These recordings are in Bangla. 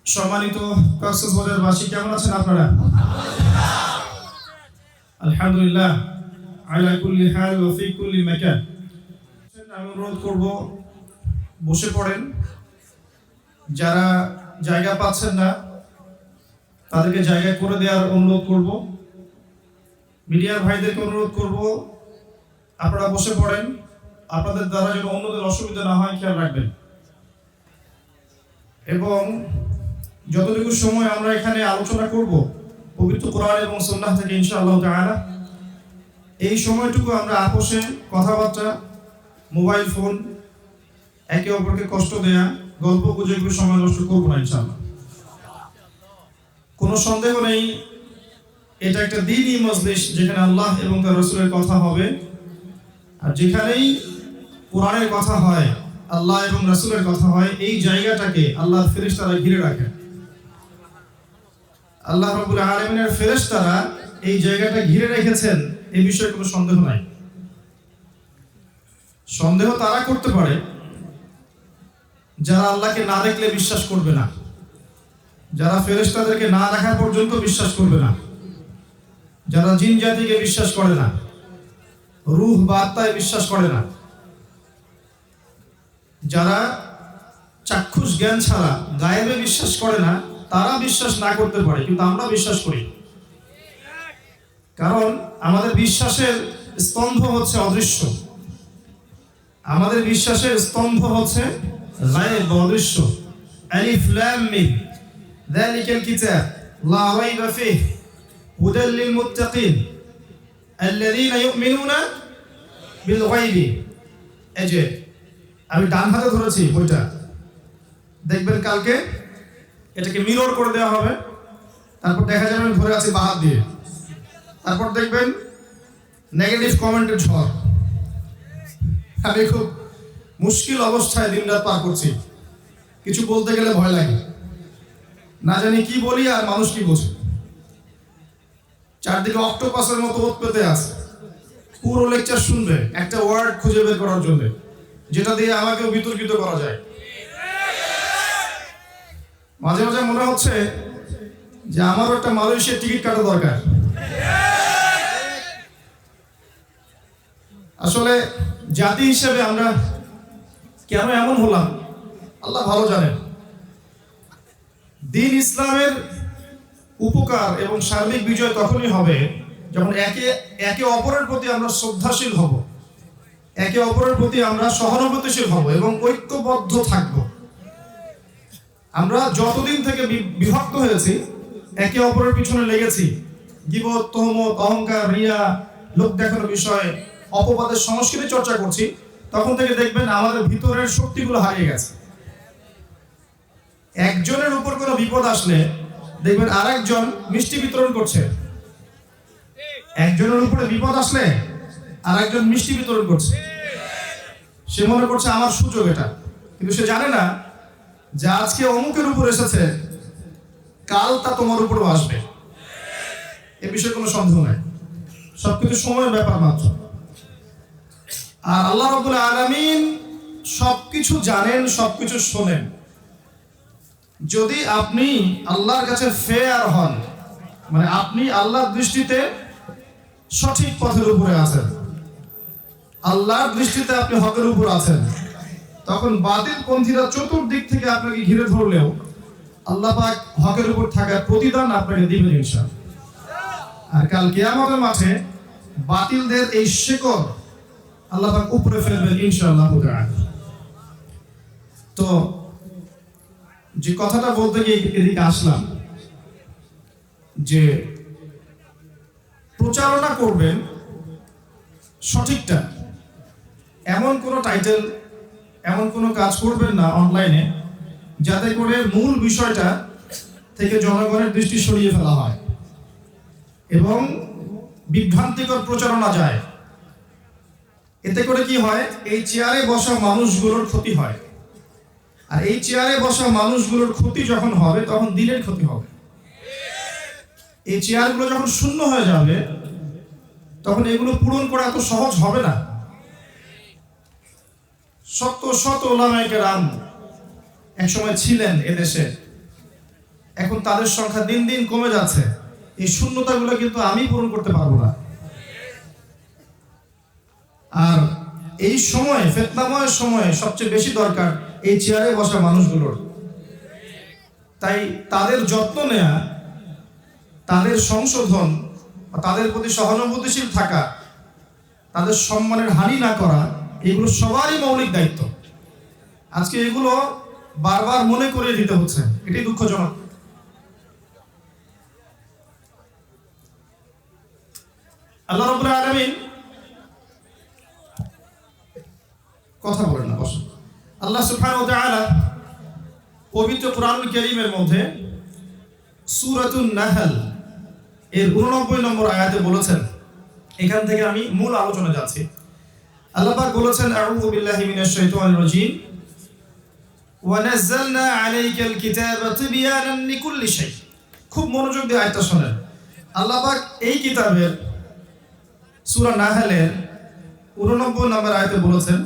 সম্মানিত কক্সবাজারবাসী, কেমন আছেন আপনারা? আলহামদুলিল্লাহ আলা কুল্লি হাল ওয়া ফি কুল্লি মাকান। আমি অনুরোধ করব, বসে পড়েন। যারা জায়গা পাচ্ছেন না তাদেরকে জায়গা করে দেওয়ার অনুরোধ করব। মিডিয়ার ভাইদেরকে অনুরোধ করব, আপনারা বসে পড়েন। আপনাদের দ্বারা যেন অন্যদের অসুবিধা না হয় খেয়াল রাখবেন। এবং যতটুকু সময় আমরা এখানে আলোচনা করব পবিত্র কোরআন এবং সুন্নাহ থেকে ইনশাআল্লাহ তাআলা, এই সময়টুকু আমরা আপোষে কথাবার্তা, মোবাইল ফোন, একে অপরকে কষ্ট দেয়া, গল্প গুজবে সময় নষ্ট করবো না ইনশাআল্লাহ। কোনো সন্দেহ নেই, এটা একটা দ্বীনি মজলিস যেখানে আল্লাহ এবং তার রাসূলের কথা হবে। আর যেখানেই কোরআনের কথা হয়, আল্লাহ এবং রাসূলের কথা হয়, এই জায়গাটাকে আল্লাহর ফেরেশতারা ঘিরে রাখে। আল্লাহ রাব্বুল আলামিনের ফেরেশতারা এই জায়গাটা ঘিরে রেখেছেন, এই বিষয়ে কোনো সন্দেহ নাই। সন্দেহ তারা করতে পারে যারা আল্লাহকে না দেখলে বিশ্বাস করবে না, যারা ফেরেশতাদেরকে না দেখা পর্যন্ত বিশ্বাস করবে না, যারা জিন জাতিকে বিশ্বাস করে না, রূহ বা আত্মায় বিশ্বাস করে না, যারা চাক্ষুষ জ্ঞান ছাড়া গায়েবে বিশ্বাস করে না, তারা বিশ্বাস না করতে পারে, কিন্তু আমরা বিশ্বাস করি। কারণ আমাদের বিশ্বাসের স্তম্ভ হচ্ছে অদৃশ্য, আমাদের বিশ্বাসের স্তম্ভ হচ্ছে গায়েব, অদৃশ্য। আলিফ লাম মিম যালিকাল কিতাব লা রাইবা ফীহি হুদাল লিল মুত্তাকিন আল্লাযীনা ইউমিনুনা বিল গায়বি। এই যে আমি ডান হাতে ধরেছি বইটা, দেখবেন কালকে এটাকে মিরর করে দেওয়া হবে, তারপর দেখা যাবে আমি ধরে আছি বাঁ হাত দিয়ে, তারপর দেখবেন নেগেটিভ কমেন্টের ঝড়। আমি খুব মুশকিল অবস্থায় দিনরাত পার করছি, কিছু বলতে গেলে ভয় লাগে, না জানি কি বলি আর মানুষ কি বোঝে। চারদিকে অক্টোপাসের মতো ওত পেতে আছে, পুরো লেকচার শুনবে একটা ওয়ার্ড খুঁজে বের করার জন্য, যেটা দিয়ে আমাকেও বিতর্কিত করা যায়। মাঝে মাঝে মনে হচ্ছে যে আমারও একটা মালয়েশিয়ার টিকিট কাটা দরকার। আসলে জাতি হিসেবে আমরা কেন এমন হলাম আল্লাহ ভালো জানেন। দ্বীন ইসলামের উপকার এবং সার্বিক বিজয় তখনই হবে যখন একে অপরের প্রতি আমরা শ্রদ্ধাশীল হব, একে অপরের প্রতি আমরা সহানুভূতিশীল হব এবং ঐক্যবদ্ধ থাকব। আমরা যতদিন থেকে বিভক্ত হয়েছি, একে অপরের পিছনে লেগেছি, গীবত, তহমত, অহংকার, রিয়া, লোক দেখানোর বিষয়ে অপবাদের সংস্কৃতি চর্চা করছি, তখন থেকে দেখবেন আমাদের ভিতরের শক্তিগুলো হারিয়ে গেছে। একজনের উপর কোনো বিপদ আসলে দেখবেন আরেকজন মিষ্টি বিতরণ করছে, একজনের উপরে বিপদ আসলে আরেকজন মিষ্টি বিতরণ করছে। সে মনে করছে আমার সুযোগ এটা, কিন্তু সে জানে না যে আজকে অমুকের উপর এসেছে, কাল তা তোমার উপরও আসবে। এ বিষয়ে কোনো সন্দেহ নাই, সবকিছু সময়ের ব্যাপার মাত্র। আর আল্লাহ রাব্বুল আলামিন সবকিছু জানেন, সবকিছু শোনেন। যদি আপনি আল্লাহর কাছে ফেয়ার হন, মানে আপনি আল্লাহর দৃষ্টিতে সঠিক পথের উপরে আছেন, আল্লাহর দৃষ্টিতে আপনি হকের উপর আছেন, তখন বাতিল পন্থীরা চতুর্দিক থেকে আপনাকে ঘিরে ধরলেও আল্লাহ পাক হকের উপর থাকার প্রতিদান আপনাকে দিবেন ইনশাআল্লাহ। আর কাল কিয়ামতের মাঠে বাতিলদের এই শেকড় আল্লাহ পাক উপরে ফেলবেন ইনশাআল্লাহ। তো যে কথাটা বলতে গিয়ে এদিকে আসলাম, যে প্রচারণা করবেন সঠিকটা, এমন কোনো টাইটেল, এমন কোনো কাজ করবেন না অনলাইনে যাতে করে মূল বিষয়টা থেকে জনগণের দৃষ্টি সরিয়ে ফেলা হয় এবং বিভ্রান্তিকর প্রচারণা যায়। এতে করে কি হয়, এই চেয়ারে বসা মানুষগুলোর ক্ষতি হয়। আর এই চেয়ারে বসা মানুষগুলোর ক্ষতি যখন হবে, তখন দিনের ক্ষতি হবে। এই চেয়ারগুলো যখন শূন্য হয়ে যাবে, তখন এগুলো পূরণ করা এত সহজ হবে না। শত শত উলামায়ে কেরাম একসময় ছিলেন এদেশে, এখন তাদের সংখ্যা দিন দিন কমে যাচ্ছে। এই শূন্যতাগুলো কিন্তু আমি পূরণ করতে পারবো না। আর এই সময়, ফিতনাময় সময়ে সবচেয়ে বেশি দরকার এই চেয়ারে বসা মানুষগুলোর। তাই তাদের যত্ন নেওয়া, তাদের সংশোধন, তাদের প্রতি সহানুভূতিশীল থাকা, তাদের সম্মানের হানি না করা, এগুলো সবারই মৌলিক দায়িত্ব। আজকে এগুলো বারবার মনে করিয়ে দিতে হচ্ছে, এটাই দুঃখজনক। আল্লাহ রাব্বুল আলামিন কথা বলেন না, বসুন। আল্লাহ সুবহানাহু ওয়া তাআলা পবিত্র কোরআনুল কারীমের মধ্যে সূরাতুন নাহল এর 89 নম্বর আয়াতে বলেছেন, এখান থেকে আমি মূল আলোচনা যাচ্ছি। আল্লাহ পাক বলেছেন, আউযু বিল্লাহি মিনাশ শাইতানির রাজীম, ওয়া নাযালনা আলাইকাল কিতাবা তিবয়ানান লিকুল্লি শাই। খুব মনোযোগ দিয়ে আয়াতটা শুনেন। আল্লাহ পাক এই কিতাবের সূরা নাহলের 89 নম্বর আয়াতে বলেছেন,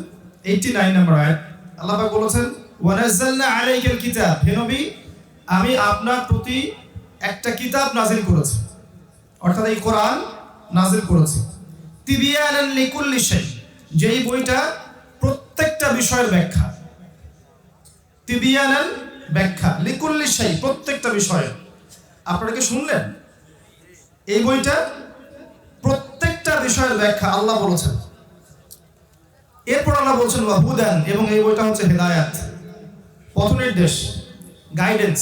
89 নম্বর আয়াত, আল্লাহ পাক বলেছেন, ওয়া নাযালনা আলাইকাল কিতাব, হে নবী আমি আপনার প্রতি একটা কিতাব নাযিল করেছি, অর্থাৎ এই কোরআন নাযিল করেছি। তিবয়ানান লিকুল্লি শাই, যেই বইটা প্রত্যেকটা বিষয়ের ব্যাখ্যা। তিবয়ানান ব্যাখ্যা, লিকুল্লি শাই প্রত্যেকটা বিষয়ের। আপনারা কি শুনলেন? এই বইটা প্রত্যেকটা বিষয়ের ব্যাখ্যা আল্লাহ বলেছেন। এরপর আল্লাহ বলছেন ওয়া হুদান, এবং এই বইটা হচ্ছে হেদায়াত, পথ নির্দেশ, গাইডেন্স,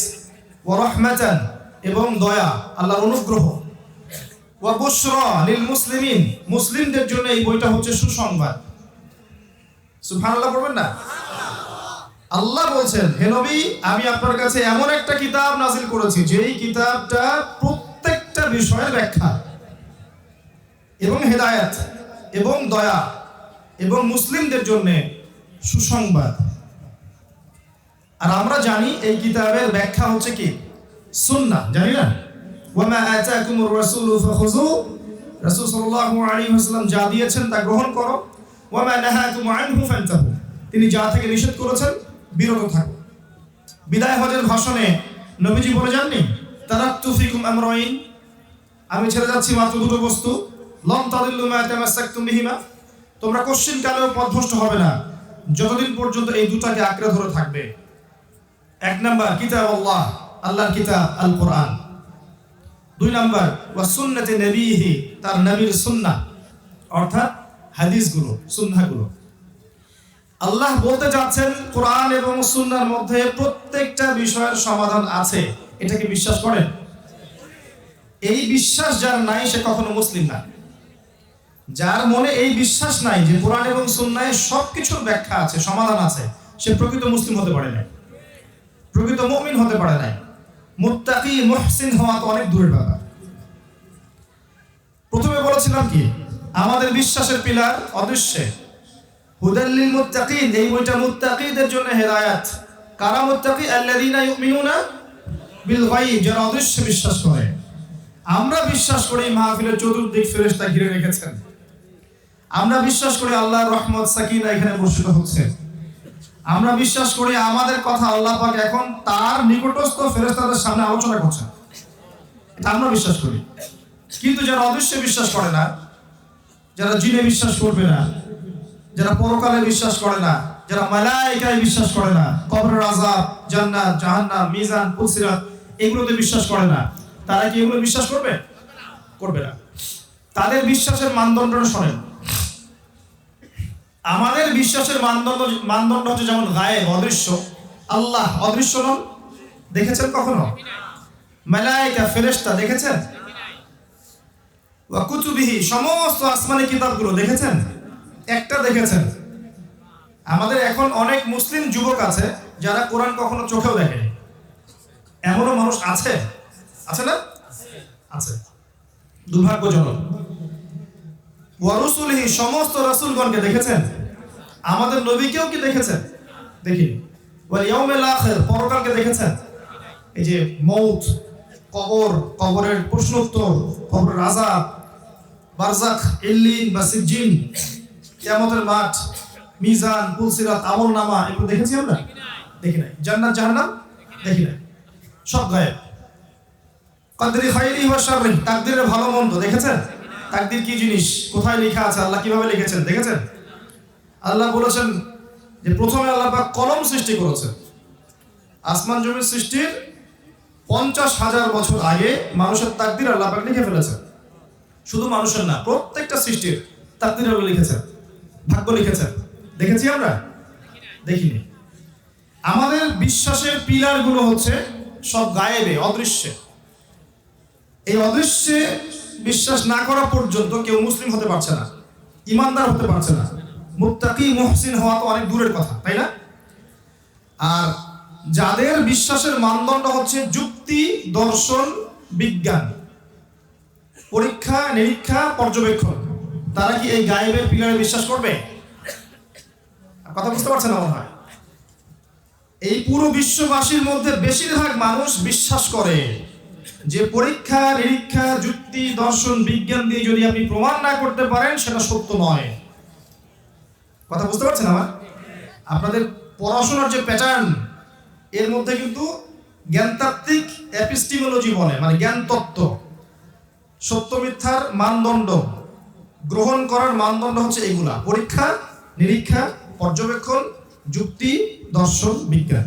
ওয়া রাহমাতান, এবং দয়া, আল্লাহর অনুগ্রহ, ওয়া বুশরা লিল মুসলিমিন, মুসলিমদের জন্য এই বইটা হচ্ছে সুসংবাদ। সুবহানাল্লাহ পড়বেন না? আল্লাহ বলছেন, হে নবী আমি আপনার কাছে এমন একটা কিতাব নাযিল করেছি যেই কিতাবটা প্রত্যেকটা বিষয়ের ব্যাখ্যা এবং হেদায়েত এবং দয়া এবং মুসলিমদের জন্য সুসংবাদ। আর আমরা জানি এই কিতাবের ব্যাখ্যা হচ্ছে কি? সুন্নাহ, জানি না? ওয়া মা আতাকুমুর রাসূলু ফাখুযু, রাসূল সাল্লাল্লাহু আলাইহি ওয়াসাল্লাম যা দিয়েছেন তা গ্রহণ করো। ওয়া মা নাহাকুম আনহু ফান্তাহু, তিনি যা থেকে নিষেধ করেছেন বিরত থাকো। বিদায় হজের ভাষণে নবীজি বলে যাননি, তারাকতু ফিকুম আমরাইন, আমি ছেড়ে যাচ্ছি মাত্র দুটো বস্তু, লাম তাদিল্লু মা তামাসসাকতুম বিহিমা, তোমরা কোশ্চিন কালেও পথভ্রষ্ট হবে না যতদিন পর্যন্ত এই দুটাকে আঁকড়ে ধরে থাকবে। এক নাম্বার কিতাব আল্লাহ, আল্লাহর কিতাব আল কোরআন। দুই নাম্বার ওয়া সুন্নতি নবীহি, তার নবীর সুন্নাহ, অর্থাৎ হাদিসগুলো, সুন্নাহগুলো। আল্লাহ বলতে যাচ্ছেন কোরআন এবং সুন্নাহর মধ্যে প্রত্যেকটা বিষয়ের সমাধান আছে। এটাকে বিশ্বাস করেন? এই বিশ্বাস যার নাই সে কখনো মুসলিম না। যার মনে এই বিশ্বাস নাই যে কোরআন এবং সুন্নাহে সবকিছুর ব্যাখ্যা আছে, সমাধান আছে, সে প্রকৃত মুসলিম হতে পারে না, প্রকৃত মুমিন হতে পারে না। মুত্তাকি মুহসিন হওয়া তো অনেক দূরের ব্যাপার। প্রথমে বলেছিলাম কি, আমাদের বিশ্বাসের পিলার অদৃশ্যে, হুদাল লিল মুত্তাকিন, এই বইটা মুত্তাকিদের জন্য হেদায়েত। কারা মুত্তাকি? আল্লাযীনা ইউমিনুনা বিল গায়ব, যারা অদৃশ্যে বিশ্বাস করে। আমরা বিশ্বাস করি মাহফিলের চতুর্দিক ফেরেশতা ঘিরে রেখেছেন। আমরা বিশ্বাস করি আল্লাহর রহমত সাকিনা এখানে বর্ষিত হচ্ছে। আমরা বিশ্বাস করি আমাদের কথা আল্লাহ পাক এখন তার নিকটস্থ ফেরেশতাদের সামনে আলোচনা করছেন, এটা আমরা বিশ্বাস করি। কিন্তু যারা অদৃশ্যে বিশ্বাস করে না, যারা জিনে বিশ্বাস করবে না, যারা পরকালে বিশ্বাস করে না, যারা মালায়েকায় বিশ্বাস করে না, কবরের আযাব, জান্নাত, জাহান্নাম, মিজান, পুলসিরাত, এগুলোতে বিশ্বাস করে না, তারা কি এগুলো বিশ্বাস করবে? করবে না। তাদের বিশ্বাসের মানদণ্ডটা শোনেন। আমাদের বিশ্বাসের মানদণ্ড হচ্ছে যেমন গায়েব, অদৃশ্য। আল্লাহ অদৃশ্য নন, দেখেছেন কখনো? মালায়েকা, ফেরেশতা দেখেছেন? ওয়া কুতুবিহি, সমস্ত আসমানি কিতাবগুলো দেখেছেন? একটা দেখেছেন? আমাদের এখন অনেক মুসলিম যুবক আছে যারা কোরআন কখনো চোখেও দেখেনি। এমনও মানুষ আছে, আছে না? আছে, দুর্ভাগ্যজনক। ওয়া রাসূলিহি, সমস্ত রাসূলগণকে দেখেছেন? আমাদের নবীকেও কি দেখেছেন? দেখিনি। ওয়াল ইয়াউমিল আখির, পরকালকে দেখেছেন? এই যে মউত, কবর, কবরের প্রশ্নোত্তর, কবরের আযাব, বারজাখ, ইল্লিন বা সিজ্জিন, কিয়ামতের মাঠ, মিজান, পুলসিরাত, আমলনামা, এগুলো দেখেছি আমরা? দেখি নাই। জান্নাত, জাহান্নাম দেখি নাই, সব গায়েব। কদরি খাইরি ওয়া শাররি, তাকদীরের ভালো মন্দ দেখেছেন? তাকদীর কি জিনিস, কোথায় লেখা আছে, আল্লাহ কিভাবে লিখেছেন দেখেছেন? আল্লাহ বলেছেন যে প্রথমে আল্লাহ পাক কলম সৃষ্টি করেছেন। আসমান জমির সৃষ্টির 50,000 বছর আগে মানুষের তাকদীর আল্লাহ পাক লিখে ফেলেছেন। শুধু মানুষের না, প্রত্যেকটা সৃষ্টির তাকদীর আল্লাহ লিখেছেন, ভাগ্য লিখেছেন। দেখেছি আমরা? দেখিনি। আমাদের বিশ্বাসের পিলার গুলো হচ্ছে সব গায়েবে, অদৃশ্যে। এই অদৃশ্যে বিশ্বাস না করা পর্যন্ত কেউ মুসলিম হতে পারছে না, ইমানদার হতে পারছে না। মুত্তাকি মুহসিন হওয়া তো অনেক দূরের কথা, তাই না? আর যাদের বিশ্বাসের মানদণ্ড হচ্ছে যুক্তি, দর্শন, বিজ্ঞান, পরীক্ষা নিরীক্ষা, পর্যবেক্ষণ, তারা কি এই গায়েবের পিলারে বিশ্বাস করবে? কথা বুঝতে পারছেন না মনে হয়? এই পুরো বিশ্ববাসীর মধ্যে বেশিরভাগ মানুষ বিশ্বাস করে যে পরীক্ষা নিরীক্ষা, যুক্তি, দর্শন, বিজ্ঞান দিয়ে যদি আপনি প্রমাণ না করতে পারেন সেটা সত্য নয়। কথা বুঝতে পারছেন আমার? আপনাদের পড়াশোনার যে প্যাটার্ন, এর মধ্যে কিন্তু জ্ঞানতাত্ত্বিক এপিস্টিমোলজি বলে, মানে জ্ঞান তত্ত্ব, সত্য মিথ্যার মানদণ্ড গ্রহণ করার মানদণ্ড হচ্ছে এগুলা: পরীক্ষা নিরীক্ষা, পর্যবেক্ষণ, যুক্তি, দর্শন, বিজ্ঞান।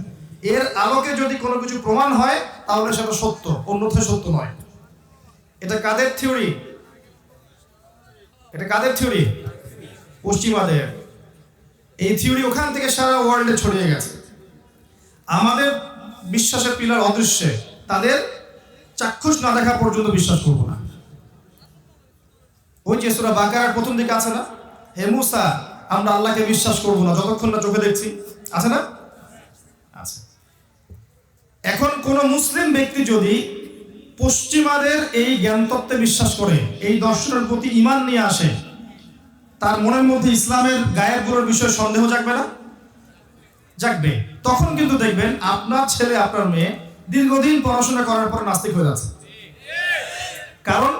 এর আলোকে যদি কোনো কিছু প্রমাণ হয় তাহলে সেটা সত্য, অন্যথায় সত্য নয়। এটা কাদের থিওরি? এটা কাদের থিওরি? পশ্চিমাদের। এই থিওরি ওখান থেকে সারা ওয়ার্ল্ডে ছড়িয়ে গেছে। আমাদের বিশ্বাসের পিলার অদৃশ্যে, তাদের চাক্ষুষ না দেখা পর্যন্ত বিশ্বাস করবো না। ওই যে সূরা বাকারার প্রথম দিকে আছে না, হে মুসা আমরা আল্লাহকে বিশ্বাস করবো না যতক্ষণ না চোখে দেখছি, আছে না? আছে। এখন কোন মুসলিম ব্যক্তি যদি পশ্চিমাদের এই জ্ঞান তত্ত্বে বিশ্বাস করে, এই দর্শনের প্রতি ঈমান নিয়ে আসে, তার মনের মধ্যে ইসলামের গায়েবগুলোর বিষয়ে সন্দেহ জাগবে না? জাগবে। তখন কিন্তু দেখবেন আপনার ছেলে আপনার মেয়ে দীর্ঘদিন পড়াশোনা করার পর নাস্তিক হয়ে যাচ্ছে। কারণ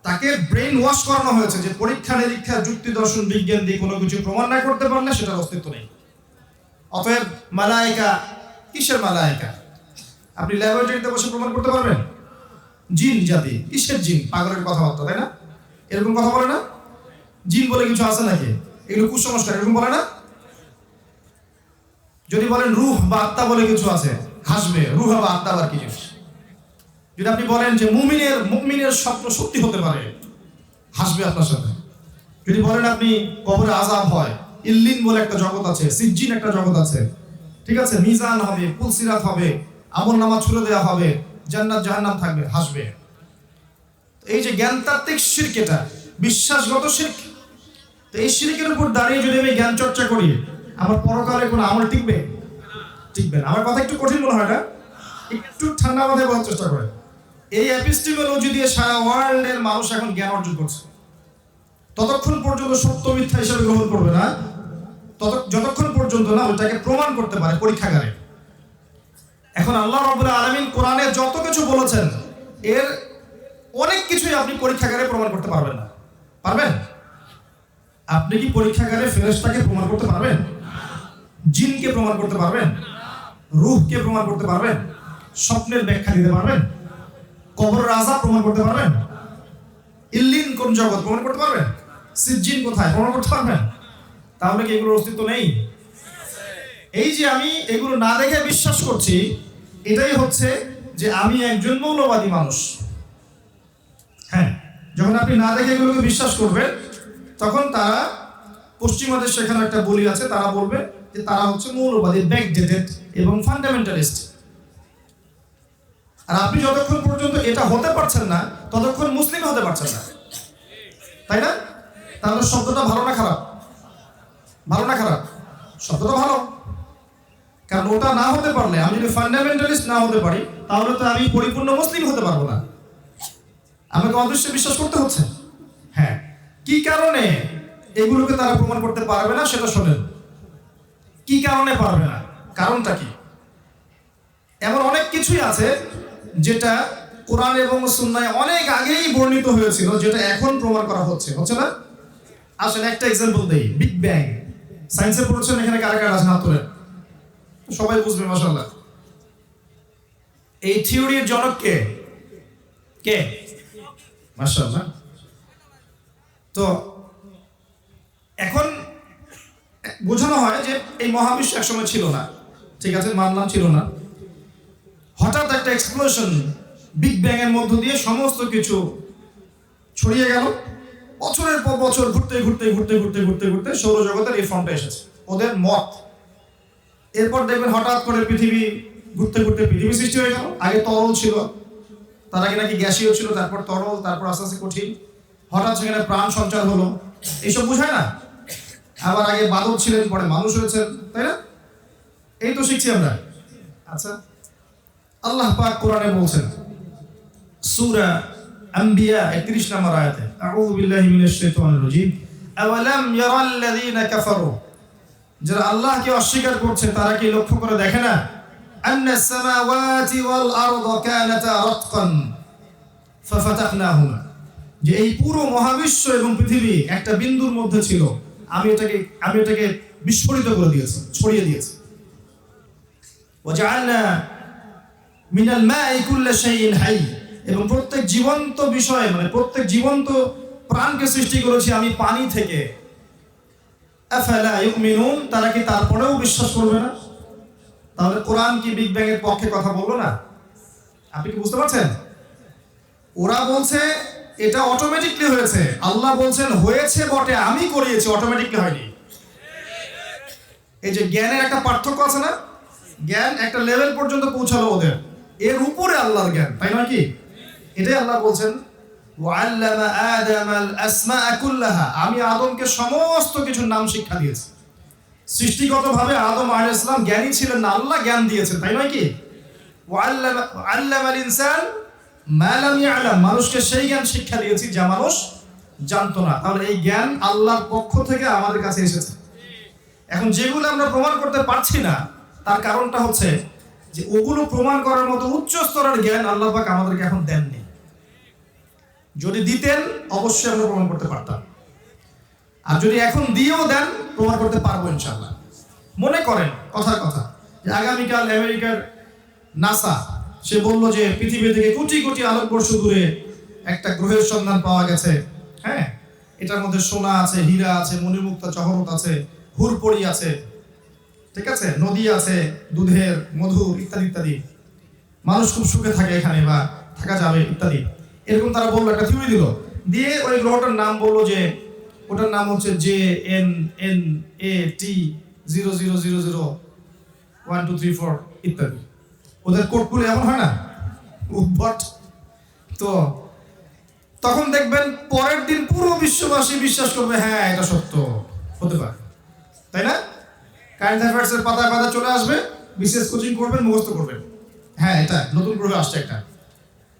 তাকে ব্রেন ওয়াশ করানো হয়েছে যে পরীক্ষা নিরীক্ষা, যুক্তি, দর্শন, বিজ্ঞান দিয়ে কোনো কিছু প্রমাণ না করতে পারলে সেটার অস্তিত্ব নেই। অতএব মালায়েকা, কিসের মালায়েকা? আপনি ল্যাবরেটরিতে বসে প্রমাণ করতে পারবেন? জিন জাতি, কিসের জিন? পাগলের কথাবার্তা, তাই না? এরকম কথা বলে না? জিন বলে কিছু আছে নাকি? এগুলো কুসংস্কার, এরকম বলে না? যদি বলেন রূহ বা আত্মা বলে কিছু আছে, হাসবে। রূহ বা আত্মা আবার কি জিনিস? যদি আপনি বলেন যে মুমিনের স্বপ্ন সত্যি হতে পারে, হাসবে আপনার সাথে। যদি বলেন আপনি কবরে আযাব হয়, ইল্লিন বলে একটা জগৎ আছে, সিজ্জিন একটা জগৎ আছে, ঠিক আছে, মিজান হবে, পুলসিরাত হবে, আমলনামা ছুড়ে দেওয়া হবে, জান্নাত জাহান্নাম থাকবে, হাসবে। এই যে জ্ঞানতাত্ত্বিক শিরক, এটা বিশ্বাসগত শিরক। তো এই শিরকের উপর দাঁড়িয়ে যদি আমি জ্ঞান চর্চা করি, আমার পরকালে কোনো আমল টিকবে? টিকবে না। আমার কথা একটু কঠিন মনে হয় না? একটু ঠান্ডা মাথায় বলার চেষ্টা করেন। এই এপিস্টিমোলজি দিয়ে সারা ওয়ার্ল্ডের মানুষ এখন জ্ঞান অর্জন করছে। ততক্ষণ পর্যন্ত সত্য মিথ্যা হিসেবে গ্রহণ করবে না, যতক্ষণ পর্যন্ত না ওটাকে প্রমাণ করতে পারে পরীক্ষাগারে। এখন আল্লাহ রাব্বুল আলামিন কোরআনে যত কিছু বলেছেন, এর অনেক কিছুই আপনি পরীক্ষাগারে প্রমাণ করতে পারবেন না। পারবেন? আপনি কি পরীক্ষাগারে ফেরেশতাকে প্রমাণ করতে পারবেন? জিনকে প্রমাণ করতে পারবেন? রূহকে প্রমাণ করতে পারবেন? স্বপ্নের ব্যাখ্যা দিতে পারবেন? কবরের আযাব প্রমাণ করতে পারবেন? ইল্লিন কোন জগৎ প্রমাণ করতে পারবেন? সিজ্জিন কোথায় প্রমাণ করতে পারবেন? তাহলে কি এগুলোর অস্তিত্ব নেই? এই যে আমি এগুলো না দেখে বিশ্বাস করছি, এটাই হচ্ছে যে আমি একজন মৌলবাদী মানুষ। হ্যাঁ, যখন আপনি না দেখে এগুলোকে বিশ্বাস করবেন, তখন তারা, পশ্চিমাদের সেখানে একটা বলি আছে, তারা বলবে যে তারা হচ্ছে মৌলবাদী, ব্যাকডেটেড এবং ফান্ডামেন্টালিস্ট। আর আপনি যতক্ষণ পর্যন্ত এটা হতে পারছেন না, ততক্ষণ মুসলিম হতে পারছেন না, তাই না? তাহলে শব্দটা ভালো না খারাপ? ভালো না খারাপ? শব্দটা ভালো। কারণ ওটা না হতে পারলে, আমি যদি ফান্ডামেন্টালিস্ট না হতে পারি, তাহলে তো আমি পরিপূর্ণ মুসলিম হতে পারবো না। আমাকে অদৃশ্যে বিশ্বাস করতে হচ্ছে। হ্যাঁ, কি কারণে এগুলোকে তারা প্রমাণ করতে পারবে না সেটা শোনেন। কি কারণে পারবে না? কারণটা কি? এমন অনেক কিছুই আছে যেটা কোরআন এবং সুন্নায় অনেক আগেই বর্ণিত হয়েছিল, যেটা এখন প্রমাণ করা হচ্ছে না? আসলে একটা এক্সাম্পল দেই। বিগ ব্যাং সায়েন্সে পড়েছেন? এখানে কারা কারা আছেন হাত তোলেন? সবাই বুঝবে মাশাআল্লাহ। এই থিওরির জনক কে? কে? মাশাআল্লাহ। তো এখন বোঝানো হয় যে এই মহাবিশ্ব একসময় ছিল না, ঠিক আছে, মানলাম ছিল না। হঠাৎ একটা এক্সপ্লোশন, বিগ ব্যাং এর মধ্য দিয়ে সমস্ত কিছু ছড়িয়ে গেল। বছরের পর বছর ঘুরতে ঘুরতে ঘুরতে ঘুরতে ঘুরতে ঘুরতে সৌরজগতের এই ফ্রন্টে এসেছে ওদের মত। এরপর দেখবেন হঠাৎ করে পৃথিবী ঘুরতে ঘুরতে পৃথিবী সৃষ্টি হয়ে গেল। আগে তরল ছিল, তার আগে নাকি গ্যাসীয় ছিল, তারপর তরল, তারপর আস্তে আস্তে কঠিন। হঠাৎ সেখানে প্রাণ সঞ্চার হলো, এইসব বোঝায় না? আবার আগে বাদল ছিলেন, পরে মানুষ হয়েছেন, তাই না? এই তো শিখছি আমরা। আচ্ছা, আল্লাহ পাক কোরআনে বলছেন সূরা আম্বিয়া 31 নম্বর আয়াতে, আউযু বিল্লাহি মিনাশ শাইতানির রাজীম, আওয়ালাম ইয়ারাল্লাযীনা কাফারু, যারা আল্লাহকে অস্বীকার করছে তারা কি লক্ষ্য করে দেখে না? আন্নাস সামাওয়াতি ওয়াল আরদা কানাতা রাতকান ফাফাতাহনাহুমা, যে এই পুরো মহাবিশ্ব এবং পৃথিবী একটা বিন্দুর মধ্যে ছিল, আমি এটাকে বিস্ফোরিত করে দিয়েছি, ছড়িয়ে দিয়েছি। ওয়াজআলনা মিনাল মাই কুল্লা শাইইন হাই, এবং প্রত্যেক জীবন্ত বিষয়, মানে প্রত্যেক জীবন্ত প্রাণকে সৃষ্টি করেছি আমি পানি থেকে। আফালা ইউমিনুন, তারা কি তারপরেও বিশ্বাস করবে না? তাহলে কোরআন কি বিগ ব্যাং এর পক্ষে কথা বললো না? আপনি কি বুঝতে পারছেন? ওরা বলছে এটা অটোমেটিকলি হয়েছে, আল্লাহ বলছেন হয়েছে বটে, আমি করিয়েছি, অটোমেটিকলি হয়নি। এই যে জ্ঞানের একটা পার্থক্য আছে না, জ্ঞান একটা লেভেল পর্যন্ত পৌঁছালো ওদের, এর উপরে আল্লাহর জ্ঞান, তাই নয় কি? এটাই আল্লাহ বলছেন ওয়াল্লামা আদামাল আসমাআ কুল্লাহা, আমি আদমকে সমস্ত কিছুর নাম শিক্ষা দিয়েছি। সৃষ্টিগতভাবে আদম আলাইহিস সালাম জ্ঞানী ছিলেন না, আল্লাহ জ্ঞান দিয়েছেন, তাই নয় কি? আল্লামাল ইনসান মা লাম ইয়ালাম, মানুষকে সেই জ্ঞান শিক্ষা দিয়েছি যা মানুষ জানতো না। তাহলে এই জ্ঞান আল্লাহর পক্ষ থেকে আমাদের কাছে এসেছে। এখন যেগুলো আমরা প্রমাণ করতে পারছি না, তার কারণটা হচ্ছে যে ওগুলো প্রমাণ করার মতো উচ্চ স্তরের জ্ঞান আল্লাহ পাক আমাদেরকে এখন দেননি। যদি দিতেন অবশ্যই আমরা প্রমাণ করতে পারতাম, আর যদি এখন দিয়েও দেন প্রমাণ করতে পারবো ইনশাআল্লাহ। মনে করেন কথার কথা যে আগামীকাল আমেরিকার নাসা সে বলল যে পৃথিবী থেকে কোটি কোটি আলোকবর্ষ দূরে একটা গ্রহের সন্ধান পাওয়া গেছে। হ্যাঁ, এটার মধ্যে সোনা আছে, হীরা আছে, মণিমুক্তা জহরত আছে, হুরপড়ি আছে, ঠিক আছে, নদী আছে, দুধের মধুর ইত্যাদি ইত্যাদি, মানুষ খুব সুখে থাকে এখানে বা থাকা যাবে ইত্যাদি। এরকম তারা বললো, একটা থিওরি দিল, দিয়ে ওই গ্রহটার নাম বললো যে ওটার নাম হচ্ছে JNNAT 00001234 ইত্যাদি। ওদের কোডগুলো এমন হয় না, উদ্ভট। তো তখন দেখবেন পরের দিন পুরো বিশ্ববাসী বিশ্বাস করবে হ্যাঁ এটা সত্য হতে পারে, তাই না? কারেন্ট অ্যাফেয়ার্সের পাতায় পাতায় চলে আসবে, বিশেষ কোচিং করবেন, মুখস্থ করবেন, হ্যাঁ এটা নতুন গ্রহ আসছে একটা,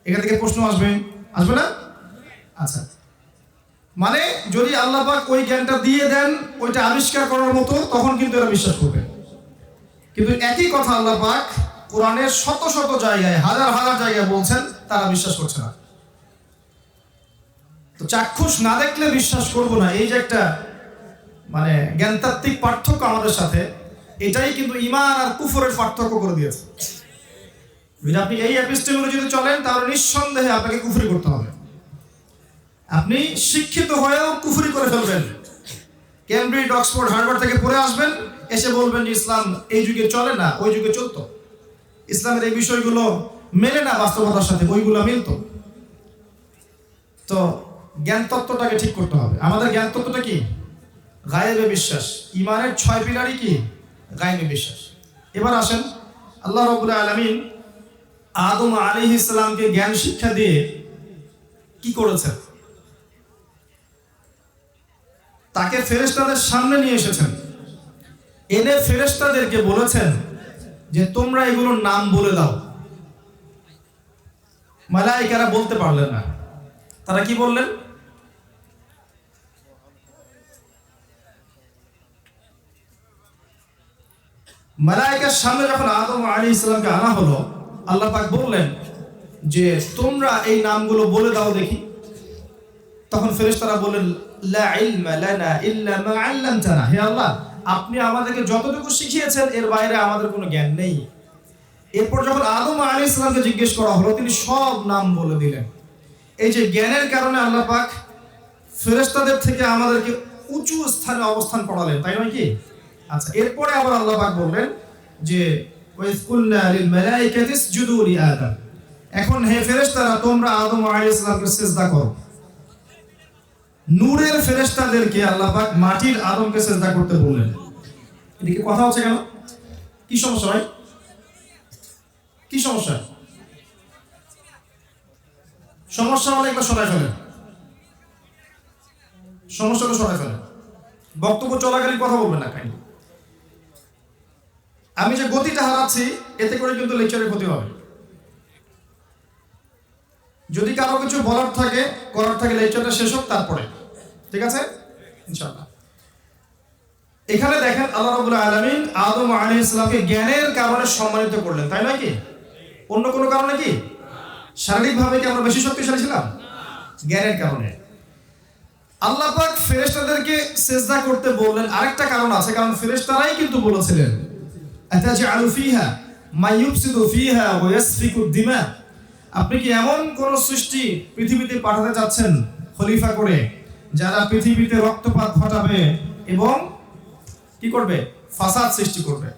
এখান থেকে প্রশ্ন আসবে, আসবে না? আচ্ছা, মানে যদি আল্লাহ পাক ওই জ্ঞানটা দিয়ে দেন ওইটা আবিষ্কার করার মতো, তখন কিন্তু এরা বিশ্বাস করবে। কিন্তু একই কথা আল্লাহ পাক কোরআনের শত শত জায়গায়, হাজার হাজার জায়গায় বলছেন, তারা বিশ্বাস করছে না। তো চাক্ষুষ না দেখলে বিশ্বাস করব না, এই যে একটা মানে জ্ঞানতাত্ত্বিক পার্থক্য আমাদের সাথে, এটাই কিন্তু ঈমান আর কুফরের পার্থক্য করে দিয়েছে। যদি আপনি এই এপিস্টেমে যদি চলেন তাহলে নিঃসন্দেহে আপনাকে কুফরি করতে হবে। আপনি শিক্ষিত হয়েও কুফরি করে ফেলবেন, কেমব্রিজ, অক্সফোর্ড, হার্ভার্ড থেকে পড়ে আসবেন, এসে বলবেন যে ইসলাম এই যুগে চলে না, ওই যুগে চলতো, ইসলামের এই বিষয়গুলো মেলে না বাস্তবতার সাথে, ওইগুলো মিলতো। তো জ্ঞান তত্ত্বটাকে ঠিক করতে হবে। আমাদের জ্ঞান তত্ত্বটা কি? গায়েবে বিশ্বাস। ঈমানের 6 পিলারই কি? গায়েবে বিশ্বাস। এবার আসেন, আল্লাহ রাব্বুল আলামিন আদম আলাইহিস সালামকে জ্ঞান শিক্ষা দিয়ে কি করেছেন? তাকে ফেরেশতাদের সামনে নিয়ে এসেছেন, এনে ফেরেশতাদেরকে বলেছেন যে তোমরা এগুলোর নাম বলে দাও। মালায়েকারা বলতে পারলেন না, তারা কি বললেন? মালায়েকার সামনে যখন আদম আলাইহিস সালামকে আনা হলো, আল্লাহ পাক বললেন যে তোমরা এই নামগুলো বলে দাও দেখি। তখন ফেরেশতারা বললেন লা ইলমা লানা ইল্লা মা আল্লামতানা, হে আল্লাহ আপনি আমাদেরকে যতটুকু শিখিয়েছেন এর বাইরে আমাদের কোনো জ্ঞান নেই। এরপর যখন আদম আলাইহিস সালামকে জিজ্ঞেস করা হলো, তিনি সব নাম বলে দিলেন। এই যে জ্ঞানের কারণে আল্লাহ পাক ফেরেশতাদের থেকে আমাদেরকে উঁচু স্থানে অবস্থান করালেন, তাই নয় কি? আচ্ছা, এরপরে আবার আল্লাহ পাক বললেন যে ওয়াইজ কুলনা লিল মালাইকাতি ইসজুদু লি আদম, এখন হে ফেরেশতারা তোমরা আদম আলাইহিস সালামকে সিজদা করো। নূরের ফেরেশতাদেরকে আল্লাহ পাক মাটির আদমকে সিজদা করতে বললেন। এদিকে কথা হচ্ছে কেন? কি সমস্যা ভাই? কি সমস্যা? সমস্যা হলে একবার সরাই ফেলেন, সমস্যাটা সরাই ফেলেন। বক্তব্য চলাকালীন কথা বলবেন না কাইন্ডলি। আমি যে গতিটা হারাচ্ছি এতে করে কিন্তু লেকচারের ক্ষতি হবে। যদি কারো কিছু বলার থাকে করার থাকে লেকচারটা শেষ হোক তারপরে, ঠিক আছে ইনশাআল্লাহ। এখানে দেখেন আল্লাহ রাব্বুল আলামিন আদম আলাইহিস সালামকে জ্ঞানের কারণে সম্মানিত করলেন, তাই নয় কি? অন্য কোনো কারণে কি? শারীরিকভাবে কি আমরা বেশি শক্তিশালী ছিলাম? জ্ঞানের কারণে। আল্লাহ পাক ফেরেশতাদেরকে সিজদা করতে বললেন আরেকটা কারণ আছে, কারণ ফেরেশতারাই কিন্তু বলেছিলেন আতাজআলু ফিহা মা ইউফসিদু ফিহা ওয়া ইয়াসফিকু দিমা, আপনি কি এমন কোন সৃষ্টি পৃথিবীতে পাঠাতে যাচ্ছেন খলিফা করে যারা পৃথিবীতে রক্তপাত ঘটাবে এবং কি করবে? ফাসাদ সৃষ্টি করবে।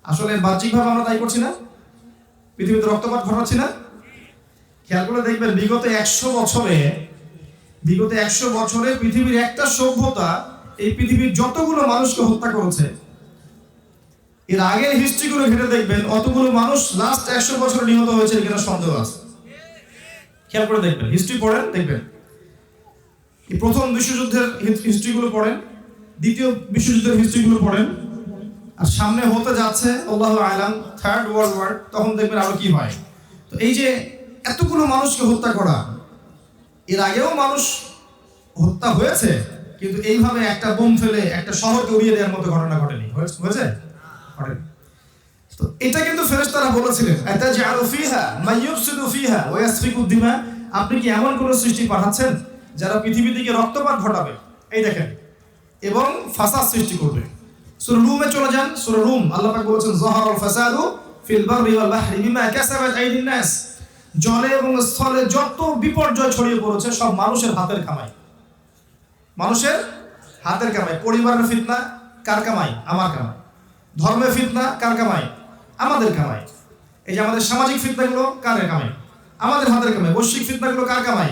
আসলে বাহ্যিকভাবে আমরা তাই করছি না? পৃথিবীতে রক্তপাত ঘটাচ্ছি না? খেয়াল করে দেখবেন বিগত 100 বছরে পৃথিবীর একটা সভ্যতা এই পৃথিবীর যতগুলো মানুষকে হত্যা করেছে, এর আগের হিস্ট্রিগুলো ঘেটে দেখবেন অতগুলো মানুষ লাস্ট 100 বছর নিহত হয়েছে কিনা সন্দেহ আছে। খেয়াল করে দেখবেন, হিস্ট্রি পড়েন দেখবেন। এই প্রথম বিশ্বযুদ্ধের হিস্ট্রিগুলো পড়েন, দ্বিতীয় বিশ্বযুদ্ধের হিস্ট্রিগুলো পড়েন, আর সামনে হতে যাচ্ছে আল্লাহু আলাম থার্ড ওয়ার্ল্ড ওয়ার, তখন দেখবেন আরো কি হয়। তো এই যে এতগুলো মানুষকে হত্যা করা, এর আগেও মানুষ হত্যা হয়েছে, কিন্তু এইভাবে একটা বোম ফেলে একটা শহরকে উড়িয়ে দেওয়ার মতো ঘটনা ঘটেনি। হয়েছে? তো এটা কিন্তু ফেরেশতারা বলেছিলেন আতাজআলু ফিহা মা ইউফসিদু ফিহা ওয়া ইয়াসফিকু দিমা, আপনি কি এমন কোন সৃষ্টি পাঠাচ্ছেন যারা পৃথিবী থেকে রক্তপাত ঘটাবে, এই দেখেন, এবং ফাসাদ সৃষ্টি করবে। সূরা রুমে চলে যান, সূরা রুম আল্লাহ পাক বলেছেন যাহারাল ফাসাদু ফিল বাররি ওয়াল বাহরি বিমা কাসাবাত আইদিন নাস, জলে এবং স্থলে যত বিপর্যয় ছড়িয়ে পড়েছে সব মানুষের হাতের কামাই। মানুষের হাতের কামাই। পরিবারের ফিতনা কার কামাই? আমার কামাই। ধর্মের ফিতনা কার কামাই? আমাদের কামাই। এই যে আমাদের সামাজিক ফিতনাগুলো কার কামাই? আমাদের হাতের কামাই। বৈশ্বিক ফিতনাগুলো কার কামাই?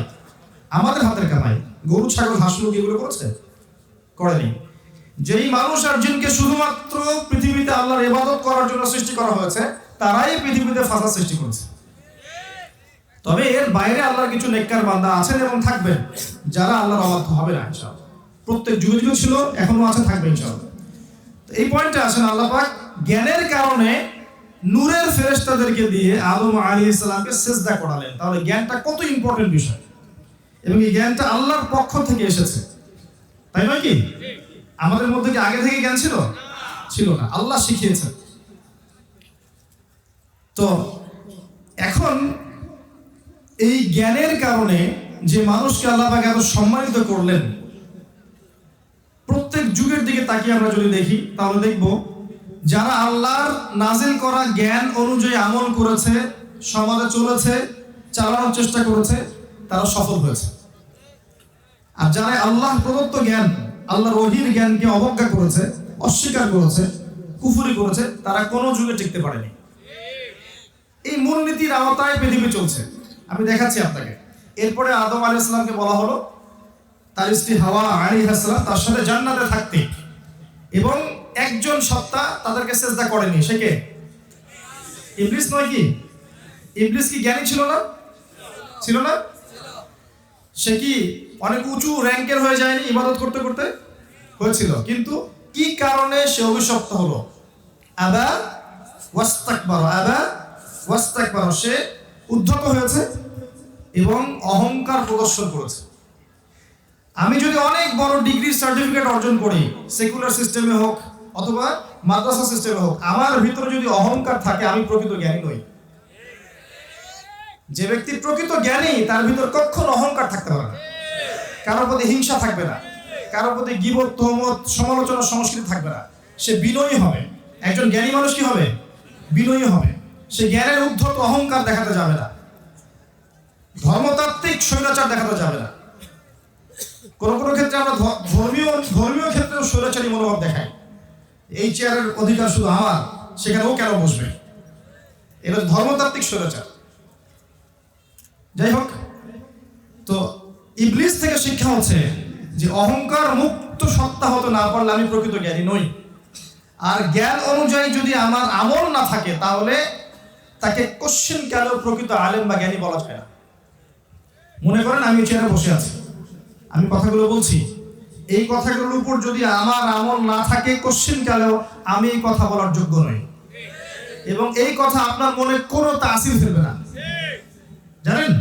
আমাদের হাতের কামাই। গরু ছাগল হাঁস মুরগি এগুলো করেছে? করেনি। যেই মানুষ আর জিনকে শুধুমাত্র পৃথিবীতে আল্লাহর ইবাদত করার জন্য সৃষ্টি করা হয়েছে, তারাই পৃথিবীতে ফাসাদ সৃষ্টি করেছে। তবে এর বাইরে আল্লাহর কিছু নেককার বান্দা আছেন এবং থাকবেন যারা আল্লাহর অবাধ্য হবে না ইনশাআল্লাহ। প্রত্যেক যুগে যুগে ছিল, এখনো আছে, থাকবে ইনশাআল্লাহ। এই পয়েন্টে আসেন আল্লাহ পাক জ্ঞানের কারণে নূরের ফেরেশতাদেরকে দিয়ে আদম আলাইহিস সালামকে সিজদা করালেন। তাহলে জ্ঞানটা কত ইম্পর্টেন্ট বিষয়, এবং এই জ্ঞানটা আল্লাহর পক্ষ থেকে এসেছে, তাই নয় কি? আমাদের মধ্যে কি আগে থেকে জ্ঞান ছিল? ছিল না, আল্লাহ শিখিয়েছেন। তো এখন এই জ্ঞানের কারণে যে মানুষকে আল্লাহ পাক এত সম্মানিত করলেন, প্রত্যেক যুগের দিকে তাকিয়ে আমরা যদি দেখি তাহলে দেখব যারা আল্লাহর নাজিল করা জ্ঞান অনুযায়ী আমল করেছে, সমাজে চলেছে, চালানোর চেষ্টা করেছে, তারা সফল হয়েছে। আর যারা আল্লাহ প্রদত্ত জ্ঞান, আল্লাহর ওহীর জ্ঞানকে অবজ্ঞা করেছে, অস্বীকার করেছে, কুফরি করেছে, তারা কোনো যুগে টিকতে পারেনি। এই মূলনীতির আওতায় পৃথিবী চলছে। আমি দেখাচ্ছি আপনাকে। এরপরে আদম আলাইহিস সালামকে বলা হলো তার স্ত্রী হাওয়া আলাইহিস সালাম তার সাথে জান্নাতে থাকতে, এবং একজন সত্তা তাদেরকে সিজদা করেনি। সে কে? ইবলিস নয় কি? ইবলিস কি জ্ঞানী ছিল না? ছিল না? সে কি অনেক উঁচু র্যাঙ্কের হয়ে যায়নি ইবাদত করতে করতে? হয়েছিল। কিন্তু কি কারণে সে অভিশপ্ত হলো? আবা ওয়াস্তাকবার, সে উদ্ধত হয়েছে এবং অহংকার প্রদর্শন করেছে। আমি যদি অনেক বড় ডিগ্রি সার্টিফিকেট অর্জন করি, সেকুলার সিস্টেমে হোক অথবা মাদ্রাসা সিস্টেমে হোক, আমার ভিতরে যদি অহংকার থাকে, আমি প্রকৃত জ্ঞানী নই। যে ব্যক্তি প্রকৃত জ্ঞানী তার ভিতর কখনো অহংকার থাকতে পারে না, কারোর প্রতি হিংসা থাকবে না, কারোর প্রতি গীবত, তহমত, সমালোচনা সংস্কৃতি থাকবে না। সে বিনয়ী হবে। একজন জ্ঞানী মানুষ কি হবে? বিনয়ী হবে। সে জ্ঞানের উদ্ধত অহংকার দেখাতে যাবে না। ধর্মতাত্ত্বিক স্বৈরাচার দেখাতে যাবে না। কোনো কোনো ক্ষেত্রে আমরা ধর্মীয় ক্ষেত্রেও স্বৈরাচারী মনোভাব দেখাই। এই চেয়ারের অধিকার শুধু আমার, সেখানেও কেন বসবে? এটা ধর্মতাত্ত্বিক স্বৈরাচার। যাই হোক, তো ইবলিস থেকে শিক্ষা হচ্ছে যে অহংকার মুক্ত সত্তা হতে না পারলে আমি প্রকৃত জ্ঞানী নই। আর জ্ঞান অনুযায়ী যদি আমার আমল না থাকে তাহলে তাকে কোশ্চেন কালেও প্রকৃত আলেম বা জ্ঞানী বলা যায় না। মনে করেন আমি চেয়ারে বসে আছি, আমি কথাগুলো বলছি, এই কথাগুলোর উপর যদি আমার আমল না থাকে কোশ্চেন কালেও আমি এই কথা বলার যোগ্য নই, এবং এই কথা আপনার মনে কোনো তাসির ফেলবে না। জানেন,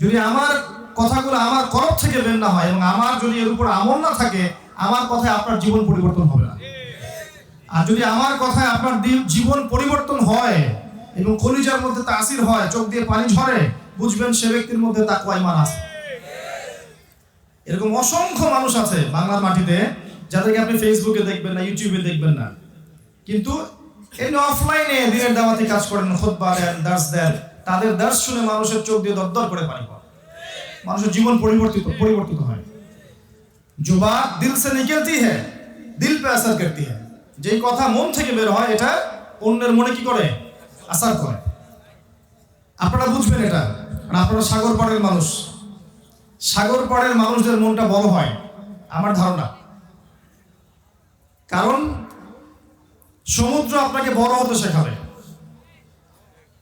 যদি আমার কথাগুলো আমার কলব থেকে বের না হয় এবং আমার যদি এর উপর আমল না থাকে, আমার কথায় আপনার জীবন পরিবর্তন হবে না। আর যদি আমার কথায় আপনার জীবন পরিবর্তন হয় এবং কলিজার মধ্যে তাসির হয়, চোখ দিয়ে পানি ঝরে, বুঝবেন সে ব্যক্তির মধ্যে তাকওয়া ঈমান আছে। এরকম অসংখ্য মানুষ আছে বাংলার মাটিতে যাদেরকে আপনি ফেসবুকে দেখবেন না, ইউটিউবে দেখবেন না, কিন্তু এমনি অফলাইনে দিনের দাওয়াতি কাজ করেন, খুতবা দেন, দার্স দেন। তাদের দার্স শুনে মানুষের চোখ দিয়ে দরদর করে পানি পড়ে, মানুষের জীবন পরিবর্তিত হয়। जो बात दिल से निकलती है दिल पे असर करती है। যেই কথা মন থেকে বের হয় এটা অন্যের মনে কি করে? আসার করে। আপনারা বুঝবেন এটা। আর আপনারা সাগর পাড়ের মানুষ, সাগর পাড়ের মানুষদের মনটা বড় হয় আমার ধারণা, কারণ সমুদ্র আপনাকে বড় হতে শেখাবে।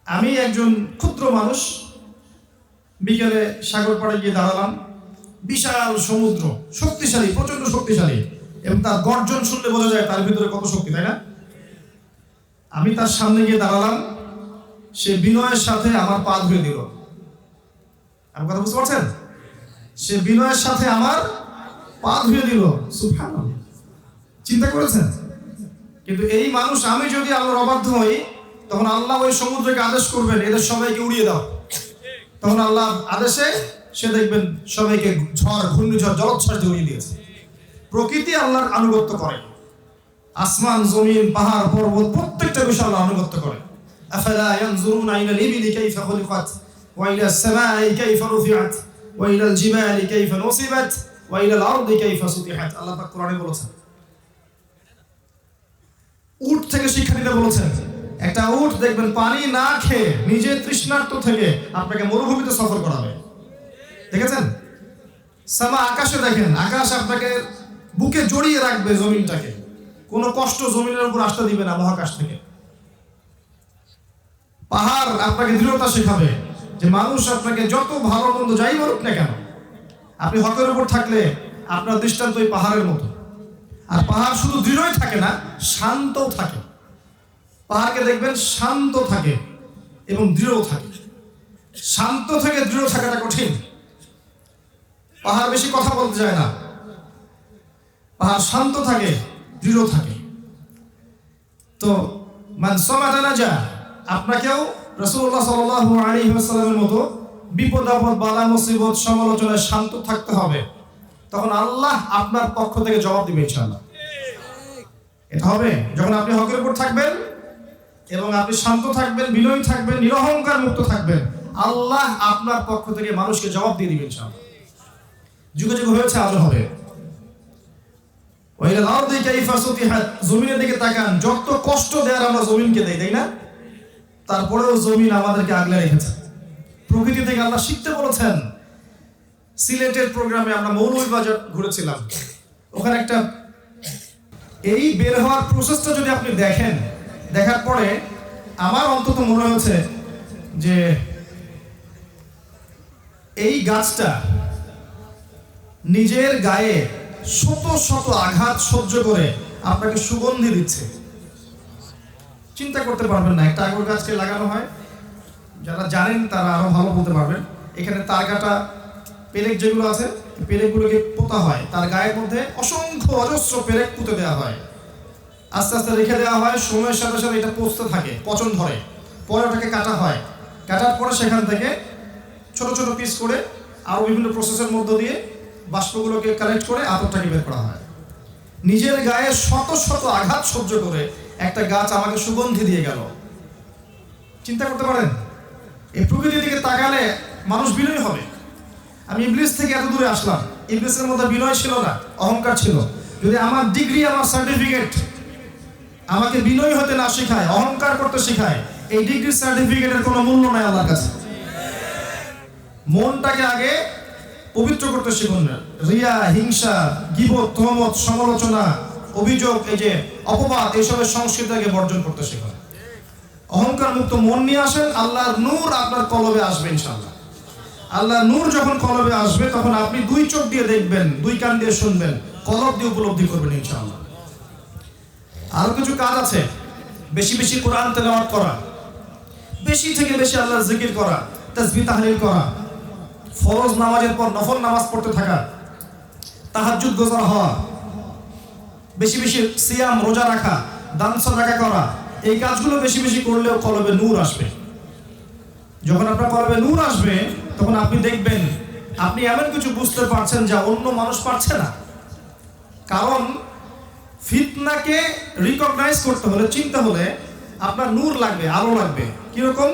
আমি একজন ক্ষুদ্র মানুষ, বিকেলে সাগর পাড়ে গিয়ে দাঁড়ালাম, বিশাল সমুদ্র, শক্তিশালী, প্রচন্ড শক্তিশালী, এবং তার গর্জন শুনলে বোঝা যায় তার ভিতরে কত শক্তি, তাই না? আমি তার সামনে গিয়ে দাঁড়ালাম, সে বিনয়ের সাথে আমার পা ধুয়ে দিল। আমার কথা বুঝতে পারছেন? সে বিনয়ের সাথে আমার পা ধুয়ে দিল। সুবহানাল্লাহ, চিন্তা করেছেন? কিন্তু এই মানুষ, আমি যদি আল্লাহর অবাধ্য হই, তখন আল্লাহ ওই সমুদ্রকে আদেশ করবেন এদের সবাইকে উড়িয়ে দাও। তখন আল্লাহ আদেশে সে দেখবেন সবাইকে ঝড়, ঘূর্ণিঝড়, জলোচ্ছ্বাস দিয়ে উড়িয়ে দিয়েছে। প্রকৃতি আল্লাহর আনুগত্য করে, আসমান, জমিন, পাহাড়, পর্বত প্রত্যেকটা বিষয় আল্লাহ আনুগত্য করে। আফালা ইয়ানজুরুনা ইলাল ইবিলি কাইফা খুলিকাত ওয়া ইলাস সামাই কাইফা রুফিআত ওয়া ইলাল জিবালি কাইফা নুসিবাত ওয়া ইলাল আরদি কাইফা সুতিহাত। আল্লাহ পাক কোরআনে বলেছেন। উট থেকে শিক্ষা দিতে বলেছেন। একটা উট দেখবেন পানি না খেয়ে নিজে তৃষ্ণার্ত থেকে আপনাকে মরুভূমিতে সফর করাবে। দেখেছেন? সামা, আকাশে দেখেন, আকাশ আপনাকে বুকে জড়িয়ে রাখবে জমিনটাকে, কোনো কষ্ট জমিনের উপর আসতে দিবে না মহাকাশ থেকে। পাহাড় আপনাকে দৃঢ়তা শেখাবে যে মানুষ আপনাকে যত ভালো মন্দ যাই বলুক না কেন, আপনি হকের উপর থাকলে আপনার দৃষ্টান্ত ওই পাহাড়ের মতো। আর পাহাড় শুধু দৃঢ়ই থাকে না, শান্তও থাকে। পাহাড়কে দেখবেন শান্ত থাকে এবং দৃঢ় থাকে। শান্ত থেকে দৃঢ় থাকাটা কঠিন। পাহাড় বেশি কথা বলতে যায় না, পাহাড় শান্ত থাকে, দৃঢ় থাকে। তো মান সামাতা নাজা, আপনাকেও রাসূলুল্লাহ সাল্লাল্লাহু আলাইহি ওয়াসাল্লামের মতো বিপদ আপদ, বালা মুসিবত, সমালোচনায় শান্ত থাকতে হবে। তখন আল্লাহ আপনার পক্ষ থেকে জবাব দিবে ইনশাআল্লাহ। এটা হবে যখন আপনি হকের উপর থাকবেন এবং আপনি শান্ত থাকবেন, বিনয়ী থাকবেন, নিরহংকার মুক্ত থাকবেন, আল্লাহ আপনার পক্ষ থেকে মানুষকে জবাব দিয়ে দিবেন ইনশাআল্লাহ। যুগে যুগে হয়েছে, আজও হবে। ওয়াইলাল আরদি কাইফা সুতিহাত, জমিনের দিকে তাকান, যত কষ্ট দেয়ার আমরা জমিনকে দেই, তাই না? তারপরেও জমিন আমাদেরকে আগলে রেখেছে। প্রকৃতি থেকে আল্লাহ শিখতে বলেছেন। সিলেটের প্রোগ্রামে আমরা মৌলভীবাজার ঘুরেছিলাম, ওখানে একটা, এই বের হওয়ার প্রসেসটা যদি আপনি দেখেন, দেখার পরে আমার অন্তত মনে হয়েছে যে এই গাছটা নিজের গায়ে শত শত আঘাত সহ্য করে আপনাকে সুগন্ধি দিচ্ছে। চিন্তা করতে পারবেন না। একটা আগর গাছকে লাগানো হয়, যারা জানেন তারা আরো ভালো বলতে পারবেন। এখানে তার কাটা পেরেক যেগুলো আছে, পেরেকগুলোকে পোতা হয়, তার গায়ের মধ্যে অসংখ্য অজস্র পেরেক পুঁতে দেওয়া হয়, আস্তে আস্তে রেখে দেওয়া হয়। সময়ের সাথে সাথে এটা পচতে থাকে, পচন ধরে, পরে ওটাকে কাটা হয়। কাটার পরে সেখান থেকে ছোট ছোট পিস করে আরও বিভিন্ন প্রসেসের মধ্য দিয়ে বাষ্পগুলোকে কালেক্ট করে আতরটাকে বের করা হয়। নিজের গায়ে শত শত আঘাত সহ্য করে একটা গাছ আমাকে সুগন্ধি দিয়ে গেল। চিন্তা করতে পারেন? এই প্রকৃতির দিকে তাকালে মানুষ বিনয়ী হবে। আমি ইবলিস থেকে এত দূরে আসলাম, ইবলিসের মধ্যে বিনয় ছিল না, অহংকার ছিল। যদি আমার ডিগ্রি, আমার সার্টিফিকেট আমাকে বিনয় হতে না শেখায়, অহংকার করতে শেখায়, এই ডিগ্রি সার্টিফিকেটের কোনো মূল্য নাই আল্লাহর কাছে। মনটাকে আগে পবিত্র করতে শিখুন না। রিয়া, হিংসা, গীবত, তহমত, সমালোচনা, অভিযোগ, এই যে অপবাদ, এইসবের সংস্কৃতিকে বর্জন করতে শিখুন। অহংকার মুক্ত মন নিয়ে আসেন, আল্লাহর নূর আপনার কলবে আসবে ইনশাআল্লাহ। আল্লাহর নূর যখন কলবে আসবে তখন আপনি দুই চোখ দিয়ে দেখবেন, দুই কান দিয়ে শুনবেন, কলব দিয়ে উপলব্ধি করবেন ইনশাআল্লাহ। আরো কিছু কাজ আছে, বেশি বেশি কোরআন তেলাওয়াত করা, বেশি থেকে বেশি আল্লাহর জিকির করা, তাসবিহ তাহলিল করা, ফরজ নামাজের পর নফল নামাজ পড়তে থাকা, তাহাজ্জুদ গোজার হওয়া, বেশি বেশি সিয়াম রোজা রাখা, দান সাদাকা করা, এই কাজগুলো বেশি বেশি করলেও কলবে নূর আসবে। যখন আপনার কলবে নূর আসবে তখন আপনি দেখবেন আপনি এমন কিছু বুঝতে পারছেন যা অন্য মানুষ পারছে না। কারণ ফিতনাকে রিকগনাইজ করতে হলে, চিনতে হলে আপনার নূর লাগবে, আলো লাগবে। কিরকম?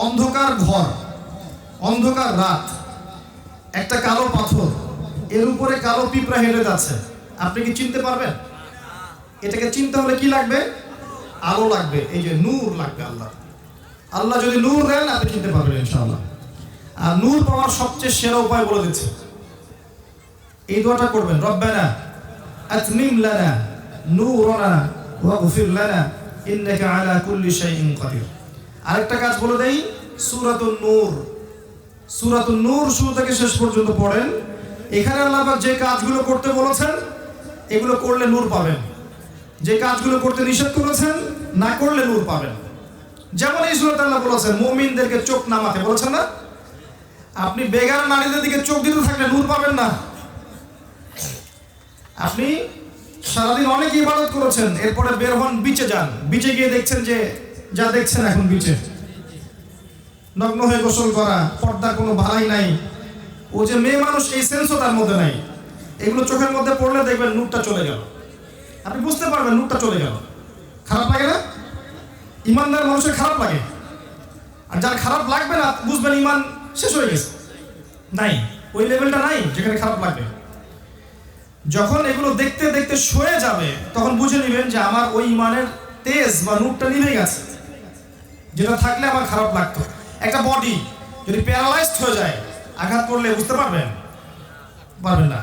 অন্ধকার ঘর, অন্ধকার রাত, একটা কালো পাথর, এর উপরে কালো পিঁপড়া হেঁটে যাচ্ছে, আপনি কি চিনতে পারবেন? এটাকে চিনতে হলে কি লাগবে? আলো লাগবে, এই যে নূর লাগবে। আল্লাহ যদি নূর দেন আপনি চিনতে পারবেন ইনশাআল্লাহ। আর নূর পাওয়ার সবচেয়ে সেরা উপায় বলে দিচ্ছে, এই দোয়াটা করবেন, রব্বানা আতমিম লানা নূরানা ওয়াগফির লানা ইন্নাকা আলা কুল্লি শাইইন কাদির। আরেকটা কাজ বলে দেই, সূরাতুন নূর, সূরাতুন নূর শুরু থেকে শেষ পর্যন্ত পড়েন। এখানে আল্লাহ পাক যে কাজগুলো করতে বলেছেন এগুলো করলে নূর পাবেন, যে কাজগুলো করতে নিষেধ করেছেন না করলে নূর পাবেন। যেমন এই সূরাতে আল্লাহ বলেছেন মুমিনদেরকে চোখ নামাতে বলেছেন না? আপনি বেগার নারীদের দিকে চোখ দিতে থাকলে নূর পাবেন না। আপনি সারাদিন অনেক ইবাদত করেছেন, এরপরে বের হন, বিচে যান, বিচে গিয়ে দেখছেন যে যা দেখছেন এখন বিচে নগ্ন হয়ে গোসল করা, পর্দার কোনো ভালাই নাই, ও যে মেয়ে মানুষ এই সেন্সও তার মধ্যে নাই। এগুলো চোখের মধ্যে পড়লে দেখবেন নূরটা চলে গেল, আপনি বুঝতে পারবেন নূরটা চলে গেল। খারাপ লাগে না? ইমানদার মানুষের খারাপ লাগে, আর যার খারাপ লাগবে না বুঝবেন ইমান শেষ হয়ে গেছে, নাই, ওই লেভেলটা নাই যেখানে খারাপ লাগবে। যখন এগুলো দেখতে দেখতে সয়ে যাবে তখন বুঝে নেবেন যে আমার ওই ইমানের তেজ বা নূরটা নিভে গেছে, যেটা থাকলে আমার খারাপ লাগতো। একটা বডি যদি প্যারালাইজড হয়ে যায়, আঘাত করলে বুঝতে পারবেন? পারবেন না।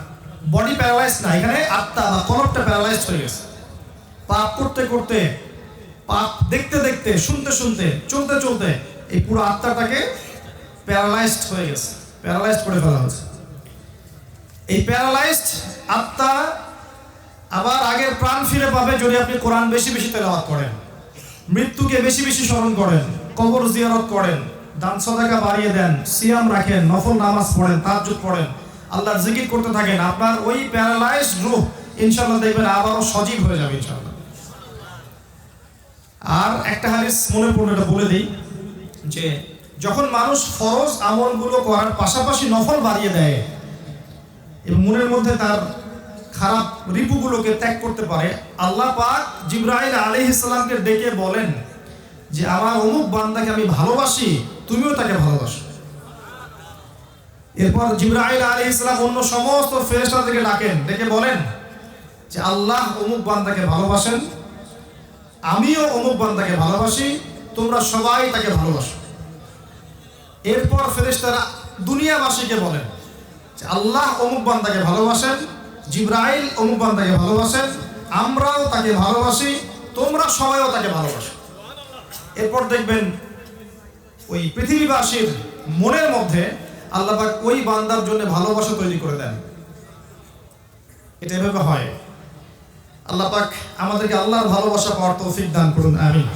বডি প্যারালাইজড না, এখানে আত্মা বা কলবটা প্যারালাইজড হয়ে গেছে। পাপ করতে করতে, পাপ দেখতে দেখতে, শুনতে শুনতে, চলতে চলতে এই পুরো আত্মাটাকে প্যারালাইজড হয়ে গেছে, প্যারালাইজড করে ফেলা হয়েছে। এই প্যারালাইজড আত্মা আবার আগের প্রাণ ফিরে পাবে যদি আপনি কোরআন বেশি বেশি তেলাওয়াত করেন, মৃত্যুকে বেশি বেশি স্মরণ করেন, কবর জিয়ারত করেন, দান সাদাকা বাড়িয়ে দেন, সিয়াম রাখেন, নফল নামাজ পড়েন, তাহাজ্জুদ পড়েন, আল্লাহর জিকির করতে থাকেন, আপনার ওই প্যারালাইজড রূহ ইনশাআল্লাহ দেখবেন আবারও সজীব হয়ে যাবে ইনশাআল্লাহ। আর একটা হাদিস মনে পড়লো, এটা বলে দিই, যে যখন মানুষ ফরজ আমলগুলো করার পাশাপাশি নফল বাড়িয়ে দেয় এবং মনের মধ্যে তার খারাপ রিপুগুলোকে ত্যাগ করতে পারে, আল্লাহ পাক জিবরাইল আলাইহিস সালামকে ডেকে বলেন যে আমার অমুক বান্দাকে আমি ভালোবাসি, তুমিও তাকে ভালোবাসো। এরপর জিবরাইল আলাইহিস সালাম অন্য সমস্ত ফেরেশতাদেরকে ডাকেন, ডেকে বলেন যে আল্লাহ অমুক বান্দাকে ভালোবাসেন, আমিও অমুক বান্দাকে ভালোবাসি, তোমরা সবাই তাকে ভালোবাসো। এরপর ফেরেশতারা দুনিয়াবাসীকে বলেন যে আল্লাহ অমুক বান্দাকে ভালোবাসেন, জিবরাইল অমুক বান্দাকে ভালোবাসেন, আমরাও তাকে ভালোবাসি, তোমরা সবাইও তাকে ভালোবাসো। এরপর দেখবেন ওই পৃথিবীবাসীর মনের মধ্যে আল্লাহ পাক ওই বান্দার জন্য ভালোবাসা তৈরি করে দেন। এটা এভাবে হয়। আল্লাহ পাক আমাদেরকে আল্লাহর ভালোবাসা পাওয়ার তৌফিক দান করুন, আমিন।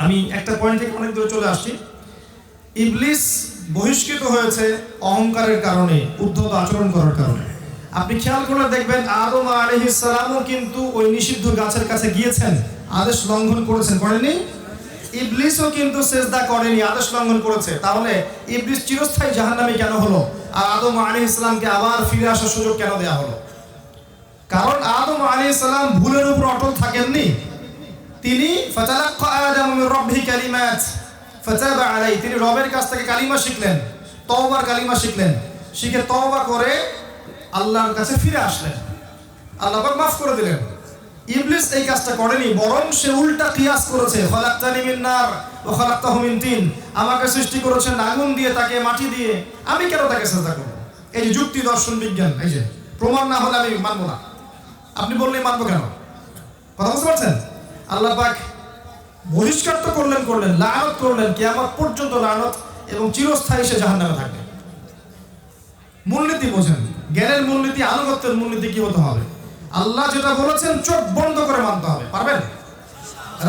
আমি একটা পয়েন্ট থেকে অনেক দূরে চলে আসছি। ইবলিস বহিষ্কৃত হয়েছে অহংকারের কারণে, উদ্ধত আচরণ করার কারণে। আপনি খেয়াল করে দেখবেন আদম আলাইহিস সালামও কিন্তু ওই নিষিদ্ধ গাছের কাছে গিয়েছেন, আদেশ লঙ্ঘন করেছেন, করেনি? ইবলিসও কিন্তু সিজদা করেনি, আদেশ লঙ্ঘন করেছে। তাহলে ইবলিস চিরস্থায়ী জাহান্নামী কেন হলো, আর আদম আলাইহিস সালামকে আবার ফিরে আসার সুযোগ কেন দেয়া হলো? কারণ আদম আলাইহিস সালাম ভুলের উপর অটল থাকেননি। তিনি ফাতালাক্কা আদামু মির রাব্বিহি কালিমাত ফাতাবা আলাইহি, তিনি রবের কাছ থেকে কালিমা শিখলেন, তওবার কালিমা শিখলেন, শিখে তওবা করে আল্লাহর কাছে ফিরে আসলেন, আল্লাহ পাক মাফ করে দিলেন। ইবলিস এই কাজটা করেনি, বরং সে উল্টা কিয়াস করেছে, খালাকতানি মিন নার ওয়া খালাকতাহু মিন তিন, আমাকে সৃষ্টি করেছেন আগুন দিয়ে, তাকে মাটি দিয়ে, আমি কেন তাকে সাজদা করব? এই যে যুক্তি, দর্শন, বিজ্ঞান, এই যে প্রমাণ না হলে আমি মানবো না। আপনি বললেই মানবো কেন? কথা বুঝতে পারছেন? আল্লাহ পাক বহিষ্কার তো করলেন, লানত করলেন, কিয়ামত পর্যন্ত লানত, এবং চিরস্থায়ী সে জাহান্নামে থাকবে। মূলনীতি বোঝেন, জ্ঞানের মূলনীতি, আনুগত্যের মূলনীতি কি হতে হবে? আল্লাহ যেটা বলেছেন চোখ বন্ধ করে মানতে হবে, পারবেন?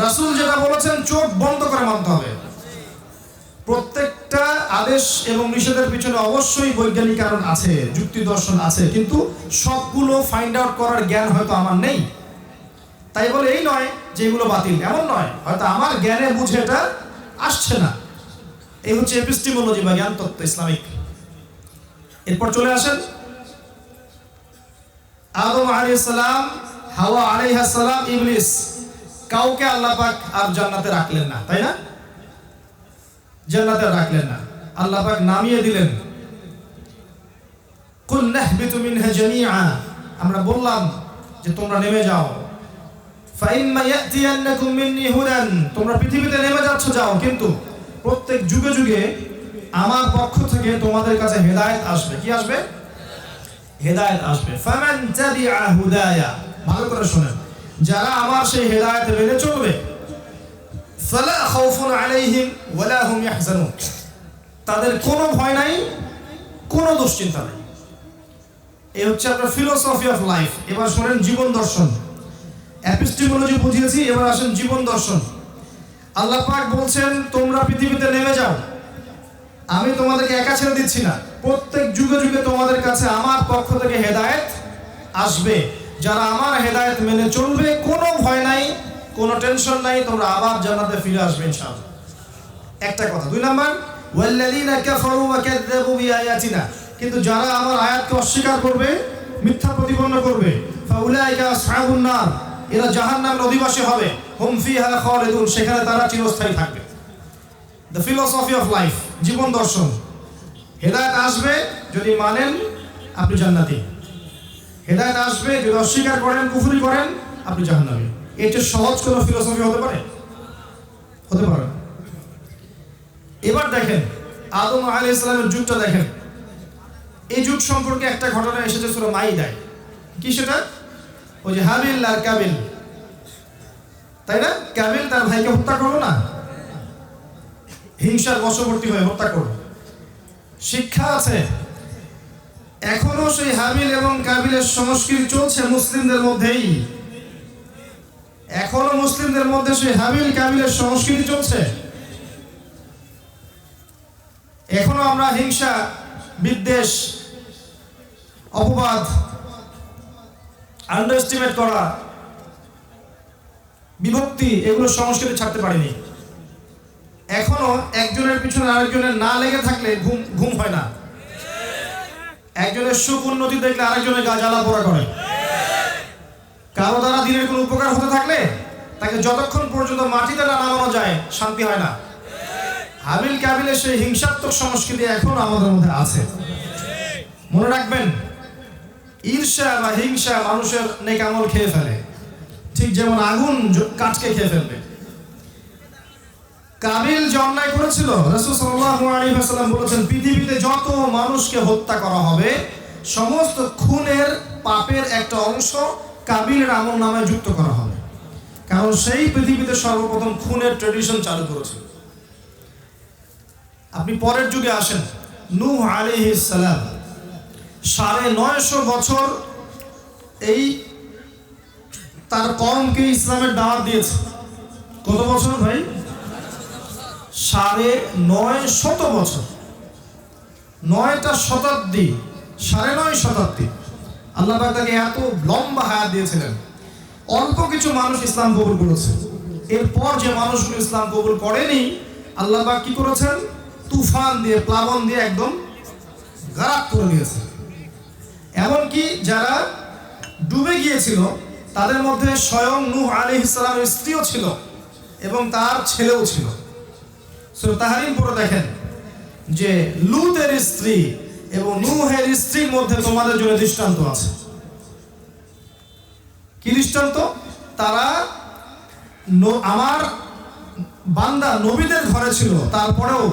রাসূল যেটা বলেছেন চোখ বন্ধ করে মানতে হবে। প্রত্যেকটা আদেশ এবং নিষেধের পিছনে অবশ্যই বৈজ্ঞানিক কারণ আছে, যুক্তি দর্শন আছে, কিন্তু সবগুলো ফাইন্ড আউট করার জ্ঞান হয়তো আমার নেই। তাই বলে এই নয় যে এগুলো বাতিল, এমন নয়, হয়তো আমার জ্ঞানে বুঝে এটা আসছে না। এই হচ্ছে এপিস্টিমোলজি বা জ্ঞান তত্ত্ব ইসলামিক। এরপর চলে আসেন আদম আলাইহিস সালাম, হাওয়া আলাইহিস সালাম, ইবলিস, কাউকে আল্লাহ পাক আর জান্নাতে রাখলেন না, তাই না? জান্নাতে রাখলেন না, আল্লাহ পাক নামিয়ে দিলেন। কুল নাহবিতু মিনহা জামিআ, আমরা বললাম যে তোমরা নেমে যাও। ফাইম্মা ইয়াতিয়ান্নাকুম মিন্নি হুদান, তোমরা পৃথিবীতে নেমে যাচ্ছ যাও, কিন্তু প্রত্যেক যুগে যুগে আমার পক্ষ থেকে তোমাদের কাছে হেদায়েত আসবে। কি আসবে? হেদায়েত আসবে। ফামান তাবিআ হুদায়া, ভালো করে শুনেন, যারা আমার সেই হেদায়েত মেনে চলবে, ফালা খাউফুন আলাইহিম ওয়ালা হুম ইয়াহজানুন, তাদের কোনো ভয় নাই, কোনো দুশ্চিন্তা নাই। এই হচ্ছে আপনার ফিলোসফি অফ লাইফ। এবার শুনেন জীবন দর্শন। এপিস্টিমোলজি বুঝিয়েছি, এবার আসেন জীবন দর্শন। আল্লাহ পাক বলছেন তোমরা পৃথিবীতে নেমে যাও, আমি তোমাদেরকে একা ছেড়ে দিচ্ছি না, প্রত্যেক যুগে যুগে তোমাদের কাছে আমার পক্ষ থেকে হেদায়েত আসবে। যারা আমার হেদায়েত মেনে চলবে, কোনো ভয় নাই, কোনো টেনশন নাই, তোমরা আবার জান্নাতে ফিরে আসবে ইনশাআল্লাহ। একটা কথা। দুই নাম্বার, ওয়াল্লাযীনা কাফারু ওয়া কাযযাবু বিআয়াতিনা, কিন্তু যারা আমার আয়াতকে অস্বীকার করবে, মিথ্যা প্রতিপন্ন করবে, ফাউলাইকা আসহাবুন নার, এরা জাহান্নামের অধিবাসী হবে, হুম ফিহা খালিদুন, সেখানে তারা চিরস্থায়ী থাকবে। দ্য ফিলোসফি অফ লাইফ, জীবন দর্শন। হেদায়েত আসবে যদি মানেন, আপনি জান্নাতি। হেদায়েত আসবে যদি অস্বীকার করেন, কুফরি করেন, আপনি জাহান্নামী। এটা সহজ কোনো ফিলোসফি হতে পারে? হতে পারে। এবার দেখেন আদম আলাইহিস সালামের যুগটা দেখেন। এই যুগ সম্পর্কে একটা ঘটনা এসেছে সূরা মাইদায়। কি সেটা? ওই যে হাবিল আর কাবিল, তাই না? কাবিল তার ভাইকে হত্যা করলো না, হিংসার বশবর্তী হয়ে হত্যা করলো। শিক্ষা আছে, এখনো সেই হাবিল এবং কাবিলের সংস্কৃতি চলছে মুসলিমদের মধ্যেই। এখনো মুসলিমদের মধ্যে সেই হাবিল কাবিলের সংস্কৃতি চলছে। এখনো আমরা হিংসা, বিদ্বেষ, অপবাদ, আন্ডারএস্টিমেট করা, বিভক্তি, এগুলো সংস্কৃতি ছাড়তে পারিনি। এখনো একজনের পিছনে আরেকজনের না লেগে থাকলে ঘুম হয় না। একজনের সুখ উন্নতি দেখলে আরেকজনের গা জ্বালা পোড়া করে। কারো দ্বারা দিনের কোনো উপকার হতে থাকলে তাকে যতক্ষণ পর্যন্ত মাটিতে না নামানো যায় শান্তি হয় না। হাবিল কাবিলের সেই হিংসাত্মক সংস্কৃতি এখন আমাদের মধ্যে আছে। মনে রাখবেন, ঈর্ষা বা হিংসা মানুষের নেক আমল খেয়ে ফেলে, ঠিক যেমন আগুন কাঠকে খেয়ে ফেলবে। কাবিল যে অন্যায় করেছিল, রাসূল সাল্লাল্লাহু আলাইহি ওয়াসাল্লাম বলেছেন পৃথিবীতে যত মানুষকে হত্যা করা হবে, সমস্ত খুনের পাপের একটা অংশ কাবিলের আমলনামায় যুক্ত করা হবে, কারণ সেই পৃথিবীতে সর্বপ্রথম খুনের ট্র্যাডিশন চালু করেছিল। আপনি পরের যুগে আসেন, নূহ আলাইহিস সালাম 950 বছর এই তার কওমকে ইসলামের দাওয়াত দিয়েছে। কত বছর ভাই? 950 বছর, 9টা শতাব্দী, 9.5 শতাব্দী আল্লাহ পাক তাকে এত লম্বা হায়াত দিয়েছিলেন। অল্প কিছু মানুষ ইসলাম কবুল করেছে। এরপর যে মানুষগুলো ইসলাম কবুল করেনি, আল্লাহ পাক কি করেছেন? তুফান দিয়ে, প্লাবন দিয়ে একদম গারাক করে দিয়েছে। এমনকি যারা ডুবে গিয়েছিল তাদের মধ্যে স্বয়ং নূহ আলাইহিস সালামের স্ত্রীও ছিল এবং তার ছেলেও ছিল। সূরা তাহরিম পড়ে দেখেন যে লূতের স্ত্রী এবং নূহের স্ত্রীর মধ্যে তোমাদের জন্য দৃষ্টান্ত আছে। কি দৃষ্টান্ত? তারা আমার বান্দা নবীদের ঘরে ছিল, তারপরেও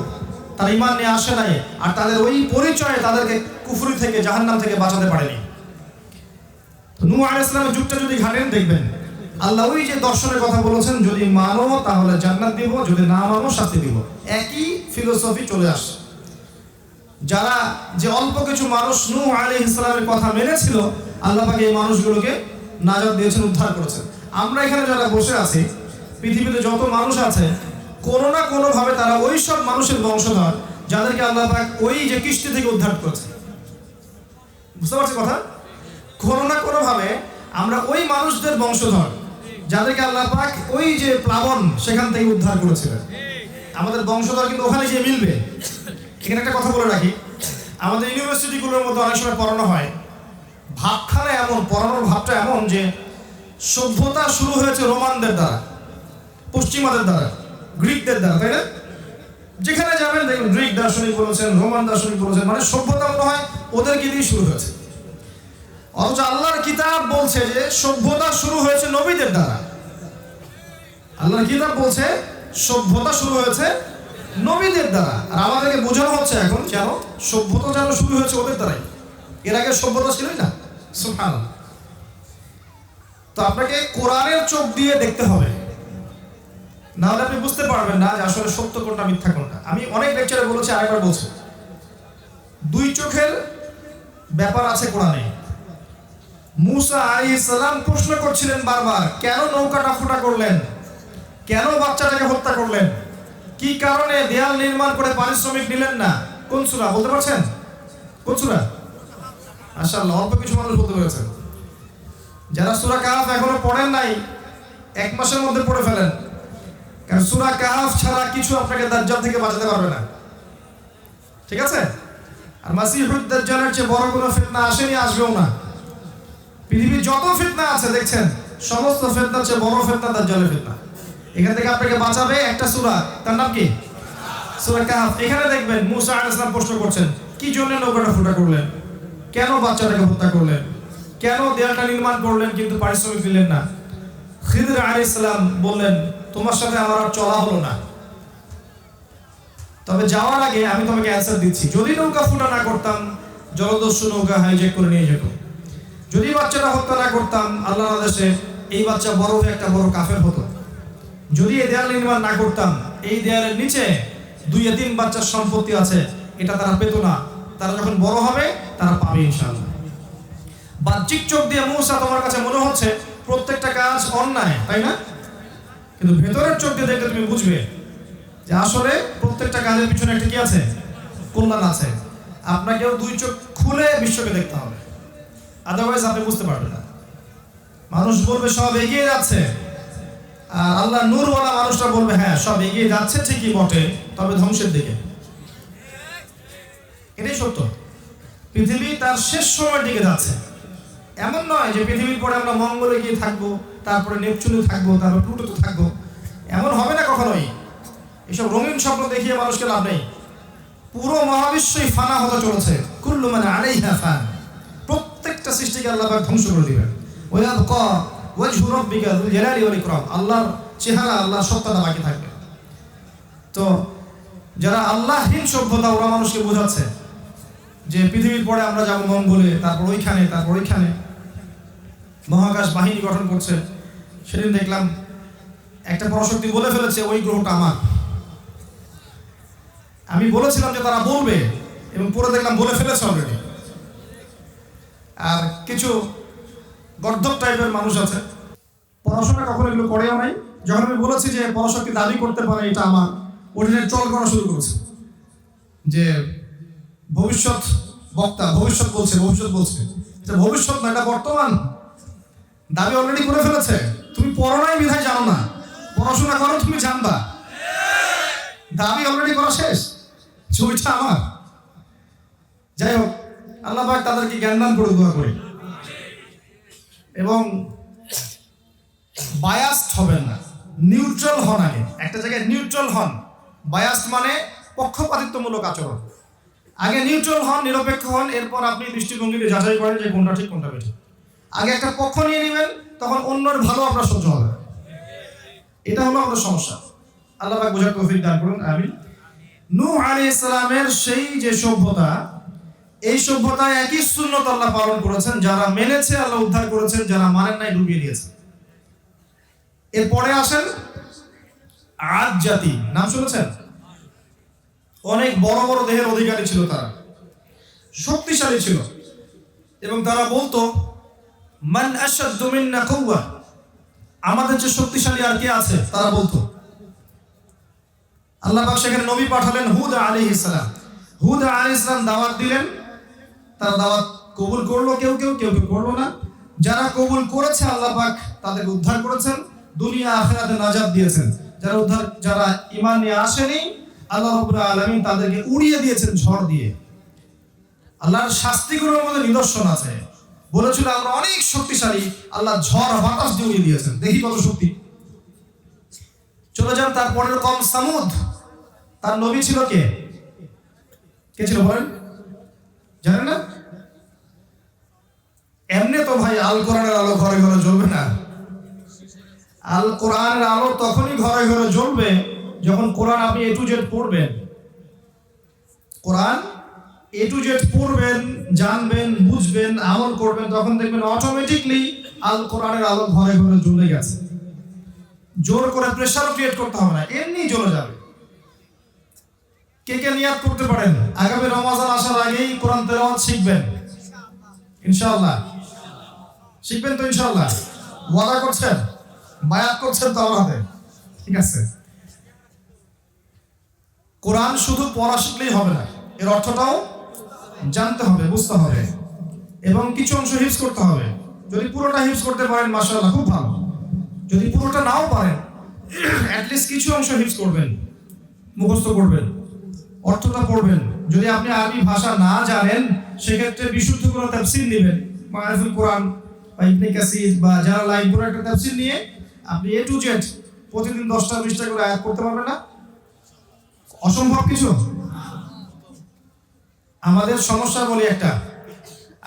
তারা ঈমান নিয়ে আসে নাই, আর তাদের ওই পরিচয়ে তাদেরকে কুফরি থেকে, জাহান্নাম থেকে বাঁচাতে পারেনি। তো নূহ আলাইহিস সালামের যুগটা যদি ঘাটেন দেখবেন আল্লাহ ওই যে দর্শনের কথা বলেছেন, যদি মানো তাহলে জান্নাত দিব, যদি না মানো শাস্তি দিব। একই ফিলোসফি চলে আসে। যারা যে অল্প কিছু মানুষ নূহ আলাইহিস সালামের কথা মেনেছিল, আল্লাহ পাক এই মানুষগুলোকে নাজাত দিয়েছেন, উদ্ধার করেছেন। আমরা এখানে যারা বসে আছি, পৃথিবীতে যত মানুষ আছে, কোনো না কোনো ভাবে তারা ওই সব মানুষের বংশধর যাদেরকে আল্লাহ পাক ওই যে কিস্তি থেকে উদ্ধার করেছে। বুঝতে পারছি কথা? কোনো না কোনো ভাবে আমরা ওই মানুষদের বংশধর যাদেরকে আল্লাহ পাক ওই যে প্লাবন সেখান থেকে উদ্ধার করেছিলেন। আমাদের বংশধর কিন্তু ওখানে গিয়ে মিলবে। এখানে একটা কথা বলে রাখি, আমাদের ইউনিভার্সিটিগুলোর মধ্যে অনেক সময় পড়ানো হয়, ভাবখানা এমন, পড়ানোর ভাবটা এমন যে সভ্যতা শুরু হয়েছে রোমানদের দ্বারা, পশ্চিমাদের দ্বারা, গ্রিকদের দ্বারা, তাই না? যেখানে যাবেন দেখবেন গ্রিক দার্শনিক বলেছেন, রোমান দার্শনিক বলেছেন, মানে সভ্যতা মনে হয় ওদেরকে দিয়ে শুরু হয়েছে। অথচ আল্লাহর কিতাব বলছে যে সভ্যতা শুরু হয়েছে নবীদের দ্বারা। আল্লাহর কিতাব বলছে সভ্যতা শুরু হয়েছে নবীদের দ্বারা, আর আমাদেরকে বোঝানো হচ্ছে এখন যেন সভ্যতা যেন শুরু হয়েছে ওদের দ্বারাই। এর আগে সভ্যতা ছিলই না। সুবহানাল্লাহ। তো আপনাকে কোরআনের চোখ দিয়ে দেখতে হবে, নাহলে আপনি বুঝতে পারবেন না যে আসলে সত্য কোনটা মিথ্যা কোনটা। আমি অনেক লেকচারে বলেছি, আরেকবার বলছি, দুই চোখের ব্যাপার আছে কোরআনে। মুসা আলাইহিস সালাম প্রশ্ন করছিলেন বারবার, কেন নৌকাটা ফুটা করলেন, কেন বাচ্চাটাকে হত্যা করলেন, কি কারণে দেয়াল নির্মাণ করে পারিশ্রমিক নিলেন না? কোন সূরা বলতে পারছেন? কোন সূরা? মাশাআল্লাহ, অল্প কিছু মানুষ বলতে পেরেছেন। যারা সূরা কাহফ এখনো পড়েন নাই, এক মাসের মধ্যে পড়ে ফেলেন, কারণ সূরা কাহফ ছাড়া কিছু আপনাকে দাজ্জাল থেকে বাঁচাতে পারবে না। ঠিক আছে? আর মাসিহুদ দাজ্জালের চেয়ে বড় কোনো ফিতনা আসেনি, আসবেও না। পৃথিবীর যত ফিতনা আছে দেখছেন, সমস্ত ফিতনার চেয়ে বড় ফিতনা দাজ্জালের ফিতনা। এখান থেকে আপনাকে বাঁচাবে একটা সূরা, তার নাম কি? সূরা কাহফ। এখানে দেখবেন মুসা আলাইহিস সালাম প্রশ্ন করছেন, কি জন্য নৌকাটা ফুটা করলেন, কেন বাচ্চাটাকে হত্যা করলেন, কেন দেয়ালটা নির্মাণ করলেন কিন্তু পারিশ্রমিক দিলেন না? খিদর আলাইহিস সালাম বললেন, তোমার সাথে আমার আর চলা হলো না, তবে যাওয়ার আগে আমি তোমাকে অ্যানসার দিচ্ছি, যদি নৌকা ফুটা না করতাম জলদস্যু নৌকা হাইজ্যাক করে নিয়ে যেত, যদি বাচ্চাটা হত্যা না করতাম আল্লাহর আদেশে এই বাচ্চা বড় হয়ে একটা বড় কাফের হতো, যদি এই দেয়াল নির্মাণ না করতাম এই দেয়ালের নিচে 2-3 বাচ্চার সম্পত্তি আছে, এটা তারা পেত না, তারা যখন বড় হবে তারা পাবে ইনশাআল্লাহ। বাহ্যিক চোখ দিয়ে মুসা তোমার কাছে মনে হচ্ছে প্রত্যেকটা কাজ অন্যায়, তাই না? কিন্তু ভেতরের চোখ দিয়ে দেখলে তুমি বুঝবে যে আসলে প্রত্যেকটা কাজের পিছনে একটা কি আছে? কল্যাণ আছে। আপনাকেও দুই চোখ খুলে বিশ্বকে দেখতে হবে, আদারওয়াইজ আপনি বুঝতে পারবেন না। মানুষ বলবে সব এগিয়ে যাচ্ছে, আর আল্লাহ নূরওয়ালা মানুষটা বলবে হ্যাঁ সব এগিয়ে যাচ্ছে ঠিকই বটে, তবে ধ্বংসের দিকে। এটাই সত্য। পৃথিবী তার শেষ সময়ের দিকে যাচ্ছে। এমন নয় যে পৃথিবীর পরে আমরা মঙ্গলে গিয়ে থাকবো, তারপরে নেপচুনে থাকবো, তারপর প্লুটোতে থাকবো, এমন হবে না কখনোই। এসব রঙিন স্বপ্ন দেখিয়ে মানুষকে লাভ নেই। পুরো মহাবিশ্বই ফানা হতে চলেছে। কুল্লু মান আলাইহা ফান। প্রত্যেকটা সৃষ্টিকে আল্লাহ পাক ধ্বংস করে দিবেন। ওয়ায়াবকা ওয়াজহু রাব্বিকা যুল জালালি ওয়াল ইকরাম। আল্লাহর চেহারা, আল্লাহর সত্তাটা বাকি থাকবে। তো যারা আল্লাহহীন সভ্যতা, ওরা মানুষকে বোঝাচ্ছে যে পৃথিবীর পরে আমরা যাবো মঙ্গলে, তারপর ওইখানে, তারপর ওইখানে। মহাকাশ বাহিনী গঠন করছে। সেদিন দেখলাম একটা পরাশক্তি বলে ফেলেছে ওই গ্রহটা আমার। আমি বলেছিলাম যে তারা বলবে, এবং পরে দেখলাম বলে ফেলেছে অলরেডি। আর কিছু গর্ধব টাইপের মানুষ আছে, পড়াশোনা কখনো এগুলো করেও নাই। যখন আমি বলেছি যে পরাশক্তি দাবি করতে পারে এটা আমার, ওটা চল করা শুরু করেছে যে ভবিষ্যৎ বক্তা, ভবিষ্যৎ বলছে, ভবিষ্যৎ বলছে। ভবিষ্যৎ না, এটা বর্তমান। দাবি অলরেডি করে ফেলেছে। তুমি পড়ো নাই বিধায় জানো না, পড়াশোনা করো তুমি জানবা। দাবি অলরেডি করা শেষ, ছবিটা আমার। যাই হোক, আল্লাহ পাক তাদেরকে জ্ঞান দান করে দোয়া করি। এবং বায়াসড হবেন না, নিউট্রাল হন। আগে একটা জায়গায় নিউট্রাল হন। বায়াসড মানে পক্ষপাতিত্বমূলক আচরণ। আগে নিউট্রাল হন, নিরপেক্ষ হন, এরপর আপনি দৃষ্টিভঙ্গিতে যাচাই করেন যে কোনটা ঠিক কোনটা বেঠিক। আগে একটা পক্ষ নিয়ে নেবেন, তখন অন্যের ভালো আপনার সহ্য হবে। এটা হলো আমাদের সমস্যা। আল্লাহ পাক বোঝার তৌফিক দান করুন, আমিন। নূহ আলাইহিস সালামের সেই যে সভ্যতা, এই সভ্যতায় একই সুন্নাত আল্লাহ পালন করেছেন। যারা মেনেছে আল্লাহ উদ্ধার করেছেন, যারা মানেন নাই ডুবিয়ে দিয়েছেন। এরপরে আসেন আদ জাতি, নাম শুনেছেন? অনেক বড় বড় দেহের অধিকারী ছিল, তারা শক্তিশালী ছিল এবং তারা বলতো মান আশাদ্দু মিন্না কুওয়া, আমাদের যে শক্তিশালী আর কে আছে, তারা বলতো। আল্লাহ পাক সেখানে নবী পাঠালেন হুদ আলাইহিস সালাম। হুদ আলাইহিস সালাম দাওয়াত দিলেন, তারা দাওয়াত কবুল করলো, কেউ কেউ করলো না। যারা কবুল করেছে আল্লাহ পাক তাদেরকে উদ্ধার করেছেন, দুনিয়া আখিরাতে নাজাত দিয়েছেন। যারা ঈমান নিয়ে আসেনি, আল্লাহ রাব্বুল আলামিন তাদেরকে উড়িয়ে দিয়েছেন ঝড় দিয়ে। আল্লাহর শাস্তিগুলোর মধ্যে নিদর্শন আছে। বলেছিল আমরা অনেক শক্তিশালী, আল্লাহ ঝড় বাতাস দিয়ে উড়িয়ে দিয়েছেন, দেখি কত শক্তি। চলে যান তারপরের কম সামুদ, তার নবী ছিল কে ছিল বলেন? জানেন না? এমনি তো ভাই আল কোরআনের আলো ঘরে ঘরে জ্বলবে না। আল কোরআনের আলো তখনই ঘরে ঘরে জ্বলবে যখন কোরআন আপনি এ টু জেড পড়বেন। কোরআন এ টু জেড পড়বেন, জানবেন, বুঝবেন, আমল করবেন, তখন দেখবেন অটোমেটিকলি আল কোরআনের আলো ঘরে ঘরে জ্বলে গেছে। জোর করে প্রেসার ক্রিয়েট করতে হবে না, এমনি জ্বলে যাবে। কে কে নিয়াত করতে পারেন আগামী রমজান আসার আগেই কোরআন তেলাওয়াত শিখবেন? ইনশাআল্লাহ শিখবেন তো? ইনশাআল্লাহ ওয়াদা করছেন? বায়াত করছেন তো আমার হাতে? ঠিক আছে। কোরআন শুধু পড়া শিখলেই হবে না, এর অর্থটাও জানতে হবে, বুঝতে হবে এবং কিছু অংশ হিফজ করতে হবে। যদি পুরোটা হিফজ করতে পারেন মাশাআল্লাহ খুব ভালো। যদি পুরোটা নাও পারেন, অ্যাটলিস্ট কিছু অংশ হিফজ করবেন, মুখস্থ করবেন, অর্থটা পড়বেন। যদি আপনি আরবি ভাষা না জানেন, সেক্ষেত্রে বিশুদ্ধ কোনো তাফসীর নেবেন, মারিফুল কোরআন বা ইবনে কাসির বা জালালাইন, পুরো একটা তাফসীর নিয়ে আপনি এ টু জেড প্রতিদিন 10টা 20টা করে আয়াত পড়তে পারবেন না? অসম্ভব কিছু। আমাদের সমস্যা বলি একটা,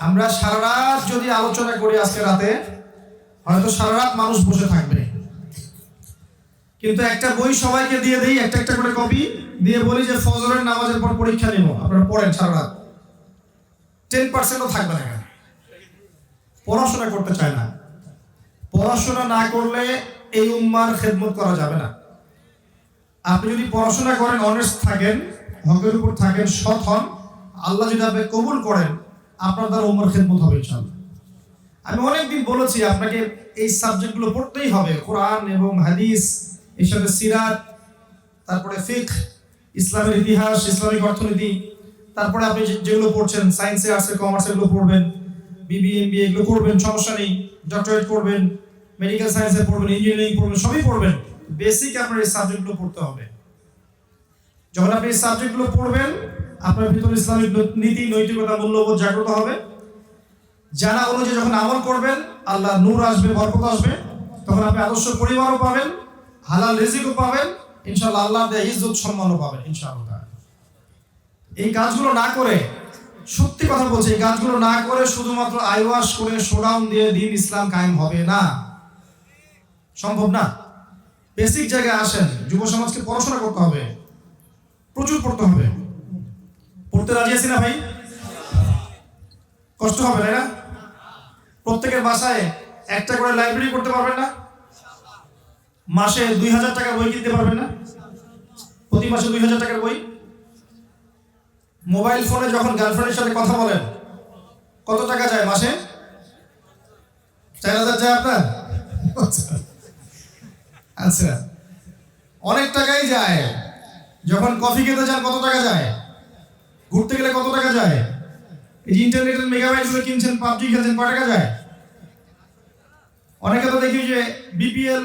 আমরা সারা রাত যদি আলোচনা করি আজকে রাতে, হয়তো সারা রাত মানুষ বসে থাকবে, কিন্তু একটা বই সবাইকে দিয়ে দেই, একটা একটা করে কপি দিয়ে বলি যে ফজরের নামাজের পর পরীক্ষা নেব, আপনারা পড়েন সারা রাত। 10%ও থাকবে না। পড়াশোনা করতে চায় না। পড়াশোনা না করলে এই উম্মার খেদমত করা যাবে না। আপনি যদি পড়াশোনা করেন, অনেস্ট থাকেন, হকের উপর থাকেন, সৎ হন, আল্লাহ যদি আপনি কবুল করেন, আপনার দ্বারা উম্মার খেদমত হবে ইনশাআল্লাহ। আমি অনেকদিন বলেছি আপনাকে এই সাবজেক্টগুলো পড়তেই হবে, কোরআন এবং হাদিস, এর সাথে সিরাত, তারপরে ফিকহ, ইসলামের ইতিহাস, ইসলামিক অর্থনীতি, তারপরে আপনি যেগুলো পড়ছেন সায়েন্সে, আর্টসে, কমার্সে, এগুলো পড়বেন, বিবিএ, এমবিএ এগুলো করবেন, সমস্যা নেই। ডক্টরেট করবেন, মেডিকেল সায়েন্সে পড়বেন, ইঞ্জিনিয়ারিং পড়বেন, সবই পড়বেন। বেসিক আপনার এই সাবজেক্টগুলো পড়তে হবে। যখন আপনি এই সাবজেক্টগুলো পড়বেন, আপনার ভিতরে ইসলামিক নীতি, নৈতিকতা, মূল্যবোধ জাগ্রত হবে। জানা অনুযায়ী যখন আমল করবেন, আল্লাহ নূর আসবে, বরকত আসবে, তখন আপনি আদর্শ পরিবারও পাবেন, হালাল রিজিকও পাবেন, ইনশাআল্লাহ আল্লাহ আপনার ইজ্জত সম্মানও পাবেন ইনশাআল্লাহ। এই কাজগুলো না করে, সত্যি কথা বলছি, এই কাজগুলো না করে শুধুমাত্র আইওয়াশ করে শোডাউন দিয়ে দিন ইসলাম কায়েম হবে না, সম্ভব না। বেসিক জায়গায় আসেন। যুব সমাজকে পড়াশোনা করতে হবে, প্রচুর পড়তে হবে। পড়তে রাজি আছি না ভাই? কষ্ট হবে না? প্রত্যেকের বাসায় একটা করে লাইব্রেরি করতে পারবেন না? মাসে 2000 টাকার বই কিনতে পারবেন না? প্রতি মাসে 2000 টাকার বই। মোবাইল ফোনে যখন গার্লফ্রেন্ডের সাথে কথা বলেন, কত টাকা যায় মাসে? 4000 যায় আপনার? আচ্ছা, অনেক টাকাই যায়। যখন কফি খেতে যান কত টাকা যায়? ঘুরতে গেলে কত টাকা যায়? এই যে ইন্টারনেটের মেগাবাইট গুলো কিনছেন, পাবজি খেলছেন, কত টাকা যায়? অনেকে তো দেখি যে বিপিএল,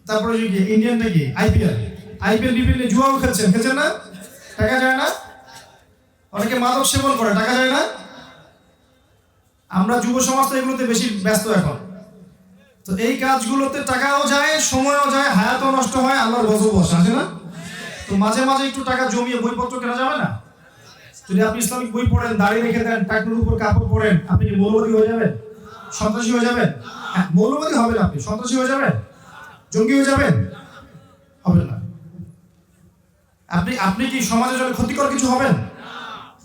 তারপরে যে ইন্ডিয়ানটা কি আইপিএল বিপিএল জুয়াও খেলছেন না? টাকা যায় না? অনেকে মাদক সেবন করে, টাকা যায় না? আমরা যুব সমাজ তো এগুলোতে বেশি ব্যস্ত এখন। তো এই কাজগুলোতে টাকাও যায়, সময়ও যায়, হায়াতও নষ্ট হয়, আল্লাহর গজব বসে, আছে না? তো মাঝে মাঝে একটু টাকা জমিয়ে বইপত্র কেনা যাবে না? যদি আপনি ইসলামিক বই পড়েন, দাড়ি রেখে দেন, টাকনুর উপর কাপড় পরেন, আপনি কি মৌলবাদী হয়ে যাবেন? সন্ত্রাসী হয়ে যাবেন? হ্যাঁ, মৌলবাদী হবেন। আপনি সন্ত্রাসী হয়ে যাবেন? জঙ্গি হয়ে যাবেন? হবেন না। আপনি কি সমাজের জন্য ক্ষতিকর কিছু হবেন?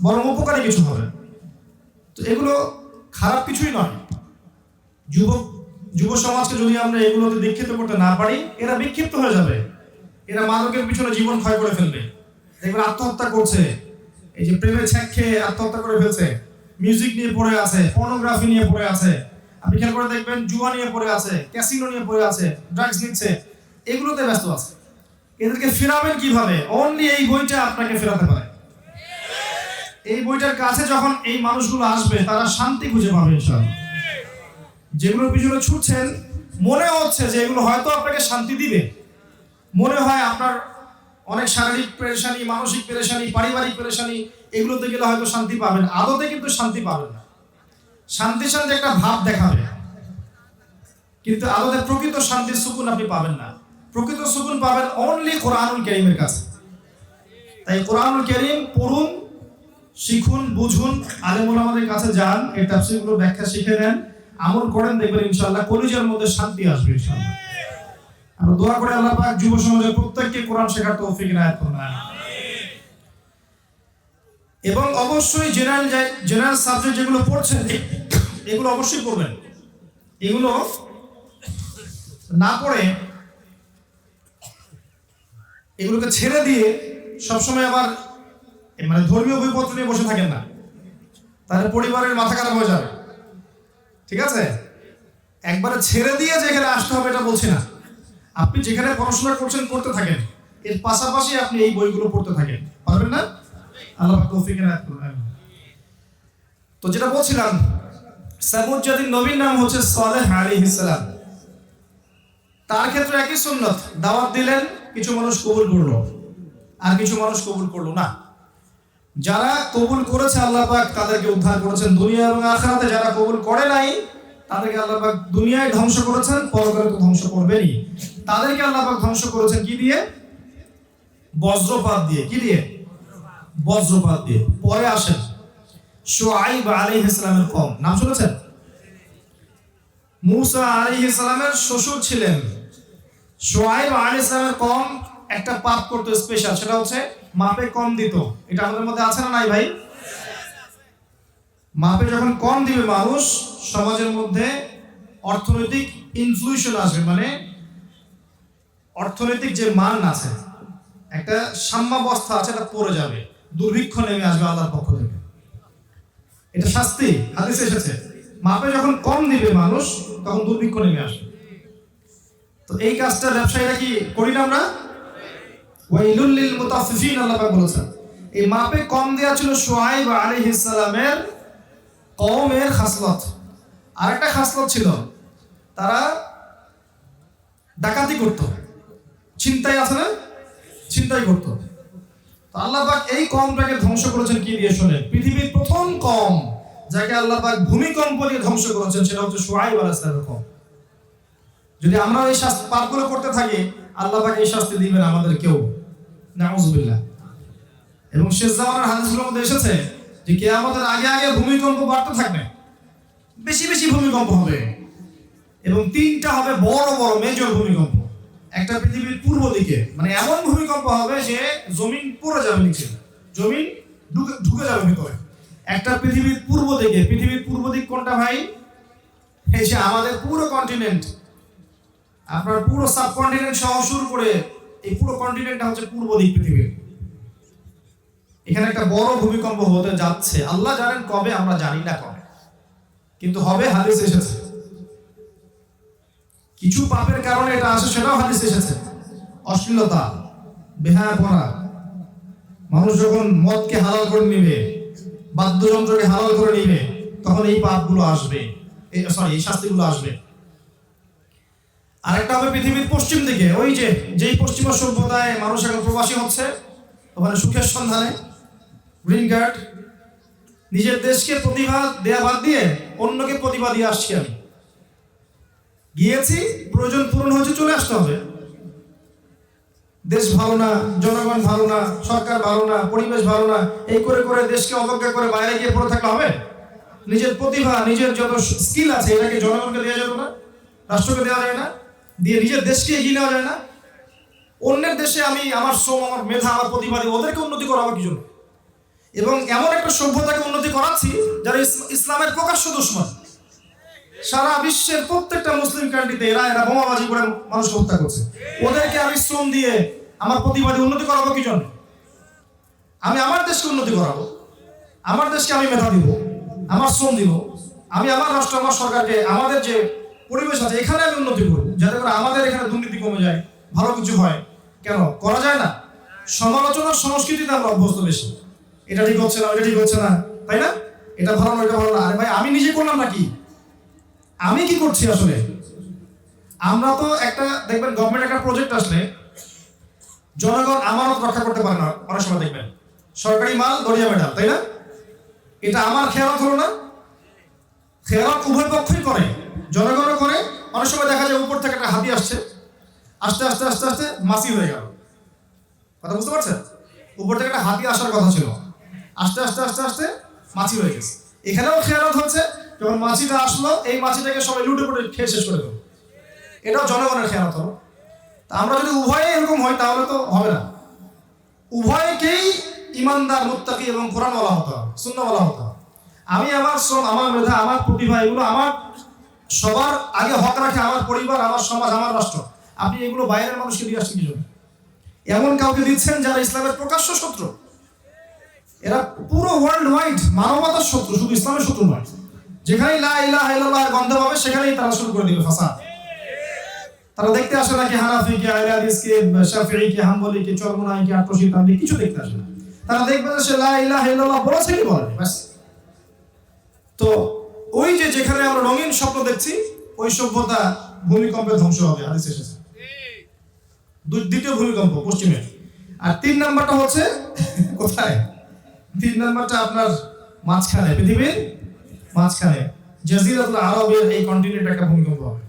বরং উপকারী কিছু হবেন। তো এগুলো খারাপ কিছুই নয়। যুব সমাজকে যদি আমরা এগুলোতে দীক্ষিত করতে না পারি, এরা বিক্ষিপ্ত হয়ে যাবে, এরা মাদকের পিছনে জীবন ক্ষয় করে ফেলবে। দেখবেন আত্মহত্যা করছে, এই যে প্রেমের ছ্যাঁক খেয়ে আত্মহত্যা করে ফেলছে, মিউজিক নিয়ে পড়ে আছে, পর্নোগ্রাফি নিয়ে পড়ে আছে, আপনি খেয়াল করে দেখবেন জুয়া নিয়ে পড়ে আছে, ক্যাসিনো নিয়ে পড়ে আছে, ড্রাগস নিচ্ছে, এগুলোতে ব্যস্ত আছে। এদেরকে ফেরাবেন কিভাবে? অনলি এই বইটা আপনাকে ফেরাতে পারে। এই বইটার কাছে যখন এই মানুষগুলো আসবে, তারা শান্তি খুঁজে পাবে ইনশাআল্লাহ। যেগুলোর পিছনে ছুটছেন, মনে হচ্ছে যে এগুলো হয়তো আপনাকে শান্তি দিবে, মনে হয় আপনার অনেক শারীরিক পেরেশানি, মানসিক পেরেশানি, পারিবারিক পেরেশানি, এগুলোতে গেলে হয়তো শান্তি পাবেন, আদতে কিন্তু শান্তি পাবেন না। শান্তির সাথে একটা ভাব দেখাবে, কিন্তু আদতে প্রকৃত শান্তির সুকুন আপনি পাবেন না। প্রকৃত সুকুন পাবেন অনলি কোরআনুল কারীমের কাছে। তাই কোরআনুল কারীম পড়ুন, শিখুন, বুঝুন, আলেম ওলামাদের কাছে যান, এই তাফসীরগুলো ব্যাখ্যা শিখে নেন, আমল করেন, দেখবেন ইনশাআল্লাহ কলিজার মধ্যে শান্তি আসবে ইনশাআল্লাহ। আমরা দোয়া করে আল্লাহ পাক যুব সমাজের প্রত্যেককে কোরআন শেখার তৌফিক ইনায়াত করুন। এবং অবশ্যই জেনারেল সাবজেক্ট যেগুলো পড়ছেন, এগুলো অবশ্যই পড়বেন। এগুলো না পড়ে এগুলোকে ছেড়ে দিয়ে সবসময় আবার মানে ধর্মীয় বইপত্র নিয়ে বসে থাকেন না, তাহলে পরিবারের মাথা খারাপ হয়ে যাবে। ঠিক আছে? একবারে ছেড়ে দিয়ে যেখানে আসতে হবে এটা বলছি না, আপনি যেখানে পড়াশোনা করছেন করতে থাকেন, এর পাশাপাশি আপনি এই বইগুলো পড়তে থাকেন। পারবেন না? আল্লাহ তৌফিক এনায়েত করুন। তো যেটা বলছিলাম, সামুদ জাতির নবীর নাম হচ্ছে সালেহ আলাইহিস সালাম। তার ক্ষেত্রে একই সুন্নাত, দাওয়াত দিলেন, কিছু মানুষ কবুল করলো আর কিছু মানুষ কবুল করলো না। যারা কবুল করেছে আল্লাহ পাক তাদেরকে উদ্ধার করেছেন দুনিয়া এবং আখিরাতে। যারা কবুল করে নাই তাদেরকে আল্লাহ পাক দুনিয়ায় ধ্বংস করেছেন, পরকালে তো ধ্বংস করবেনই। তাদেরকে আল্লাহ পাক ধ্বংস করেছেন কি দিয়ে? বজ্রপাত দিয়ে। কি দিয়ে? বজ্রপাত দিয়ে। পরে আসেন শুআইব আলাইহিস সালামের কওম, নাম শুনেছেন? মুসা আলাইহিস সালামের শ্বশুর ছিলেন। শুআইব আলাইহিস সালামের কওম একটা পাপ করতে স্পেশাল, সেটা হচ্ছে মাপে কম দিত। এটা আমাদের মধ্যে আছে না নাই ভাই? মাপে যখন কম দিবে মানুষ, সমাজের মধ্যে অর্থনৈতিক ইনফ্লুয়েশন আসবে, মানে অর্থনৈতিক যে মান আছে, একটা সাম্যাবস্থা আছে, এটা পড়ে যাবে, দুর্ভিক্ষ নেমে আসবে আল্লাহর পক্ষ থেকে। এটা শাস্তি, হাদিসে এসেছে। মাপে যখন কম দিবে মানুষ, তখন দুর্ভিক্ষ নেমে আসবে। তো এই কাজটা ব্যবসায়ীরা কি করি না আমরা? ওয়াইলুল লিল মুতাফফিফিন, আল্লাহ পাক বলেছেন। এই মাপে কম দেয়া ছিল শুআইব আলাইহিস সালামের কওমের খাসলত। আরেকটা খাসলত ছিল, তারা ডাকাতি করত, ছিনতাই আছে না, ছিনতাই করত। তো আল্লাহ পাক এই কওমটাকে ধ্বংস করেছেন কি দিয়ে? শুনে, পৃথিবীর প্রথম কওম যাকে আল্লাহ পাক ভূমিকম্প দিয়ে ধ্বংস করেছেন, সেটা হচ্ছে শুআইব আলাইহিস সালামের কওম। যদি আমরা এই পাপগুলো করতে থাকি, আল্লাহ পাক এই শাস্তি দিবেন আমাদের কেউ, নাউযুবিল্লাহ। এবং শেষ জামানার হাদিসগুলোর মধ্যে এসেছে যে কিয়ামতের আগে আগে ভূমিকম্প বাড়তে থাকবে, বেশি বেশি ভূমিকম্প হবে, এবং তিনটা হবে বড় বড় মেজর ভূমিকম্প। একটা পৃথিবীর পূর্ব দিকে, মানে এমন ভূমিকম্প হবে যে জমিন পড়ে যাবে নিচে, জমিন ঢুকে যাবে ভিতরে। একটা পৃথিবীর পূর্ব দিকে। পৃথিবীর পূর্ব দিক কোনটা ভাই? এই যে আমাদের পুরো কন্টিনেন্ট, আপনার পুরো সাবকন্টিনেন্ট সহ শুরু করে এই পুরো কন্টিনেন্টটা হচ্ছে পূর্ব দিক পৃথিবীর। এখানে একটা বড় ভূমিকম্প হতে যাচ্ছে, আল্লাহ জানেন কবে, আমরা জানি না কবে, কিন্তু হবে, হাদিস এসেছে। কিছু পাপের কারণে এটা আসে, সেটাও হাদিস এসেছে। অশ্লীলতা, বেহায়াপনা, মানুষ যখন মদকে হালাল করে নিবে, বাদ্যযন্ত্রকে হালাল করে নিবে, তখন এই পাপগুলো আসবে, এই শাস্তিগুলো আসবে। আরেকটা হবে পৃথিবীর পশ্চিম দিকে, ওই যেই পশ্চিমা সভ্যতায় মানুষ এখন প্রবাসী হচ্ছে, ওখানে সুখের সন্ধানে, গ্রিন কার্ড, নিজের দেশকে প্রতিভা দেয়া বাদ দিয়ে অন্যকে প্রতিভা দিয়ে আসছি। আমি গিয়েছি, প্রয়োজন পূরণ হয়েছে, চলে আসতে হবে। দেশ ভালো না, জনগণ ভালো না, সরকার ভালো না, পরিবেশ ভালো না, এই করে করে দেশকে অবজ্ঞা করে বাইরে গিয়ে পড়ে থাকলে হবে? নিজের প্রতিভা, নিজের যত স্কিল আছে এটাকে জনগণকে দেওয়া যাবে না? রাষ্ট্রকে দেওয়া যায় না? দিয়ে নিজের দেশকে এগিয়ে নেওয়া যায় না? অন্যের দেশে আমি আমার শ্রম, আমার মেধা, আমার প্রতিভা দিয়ে ওদেরকে উন্নতি করাবো কি জন্য? এবং এমন একটা সভ্যতাকে উন্নতি করাচ্ছি যারা ইসলামের প্রকাশ্য দুশমন। সারা বিশ্বের প্রত্যেকটা মুসলিম কান্ট্রিতে এরা বোমাবাজি করে মানুষকে হত্যা করছে। ওদেরকে আমি শ্রম দিয়ে আমার প্রতিভা দিয়ে উন্নতি করাবো কি জন্য? আমি আমার দেশকে উন্নতি করাবো, আমার দেশকে আমি মেধা দিব, আমার শ্রম দিব, আমি আমার রাষ্ট্র, আমার সরকারকে, আমাদের যে পরিবেশ আছে এখানে আমি উন্নতি করবো, যাতে করে আমাদের এখানে দুর্নীতি কমে যায়, ভালো কিছু হয়। কেন করা যায় না? সমালোচনার সংস্কৃতিতে আমরা অভ্যস্ত বেশি। এটা ঠিক হচ্ছে না, এটা ঠিক হচ্ছে না, তাই না? এটা ভালো না, এটা ভালো না। আরে ভাই, আমি নিজে করলাম নাকি? আমি কি করছি আসলে? আমরা তো একটা দেখবেন গভর্নমেন্ট একটা প্রজেক্ট আসলে জনগণ আমানত রক্ষা করতে পারে না। অনেক সময় দেখবেন সরকারি মাল দরিয়া মেডাল, তাই না? এটা আমার খেয়ালত হলো না? খেয়ালত উভয় পক্ষই করে, জনগণও করে। অনেক সময় দেখা যায় উপর থেকে একটা হাতি আসছে, আস্তে আস্তে আস্তে আস্তে মাছি হয়ে গেল। কথা বুঝতে পারছেন? উপর থেকে একটা হাতি আসার কথা ছিল, আস্তে আস্তে আস্তে আস্তে মাছি হয়ে গেছে। এখানেও খেয়ালত হচ্ছে, যখন মাছিটা আসলো এই মাছিটাকে সবাই লুটে পুটে খেয়ে শেষ করে দেবো। এটাও জনগণের খেয়ালত হলো। তা আমরা যদি উভয়ে এরকম হয় তাহলে তো হবে না। উভয়কেই ইমানদার, মুত্তাকি এবং কোরআনওয়ালা হতে হবে, সুন্নাহওয়ালা হতে হবে। আমি আমার শ্রম, আমার মেধা, আমার প্রতিভা, এগুলো আমার সবার আগে হক রাখে আমার পরিবার, আমার সমাজ, আমার রাষ্ট্র। আপনি এগুলো বাইরের মানুষকে দিয়ে আসছেন কি জন্য? এমন কাউকে দিচ্ছেন যারা ইসলামের প্রকাশ্য শত্রু। এরা পুরো ওয়ার্ল্ড ওয়াইড মানবতার শত্রু, শুধু ইসলামের শত্রু নয়। যেখানেই লা ইলাহা ইল্লাল্লাহর গন্ধ পাবে সেখানেই তারা শুরু করে দিবে ফাসাদ। তারা দেখতে আসে না কি হানাফি কে, আহলে হাদিস কে, শাফিঈ কে, হাম্বলি কে, চরমনাই কে, আতশি তাবলি, কিছু দেখতে আসে না। তারা দেখবে যে সে লা ইলাহা ইল্লাল্লাহ বলেছে কি বলেনি, ব্যাস। তো ওই যে যেখানে আমরা রঙিন স্বপ্ন দেখছি, ওই সভ্যতা ভূমিকম্পে ধ্বংস হবে, হাদিসে এসেছে। দ্বিতীয় ভূমিকম্প পশ্চিমে। আর 3 নাম্বারটা হচ্ছে কোথায়? 3 নাম্বারটা আপনার মাঝখানে, পৃথিবীর মাঝখানে জাজিরাতুল আরবের এই কন্টিনেন্টে একটা ভূমিকম্প হবে।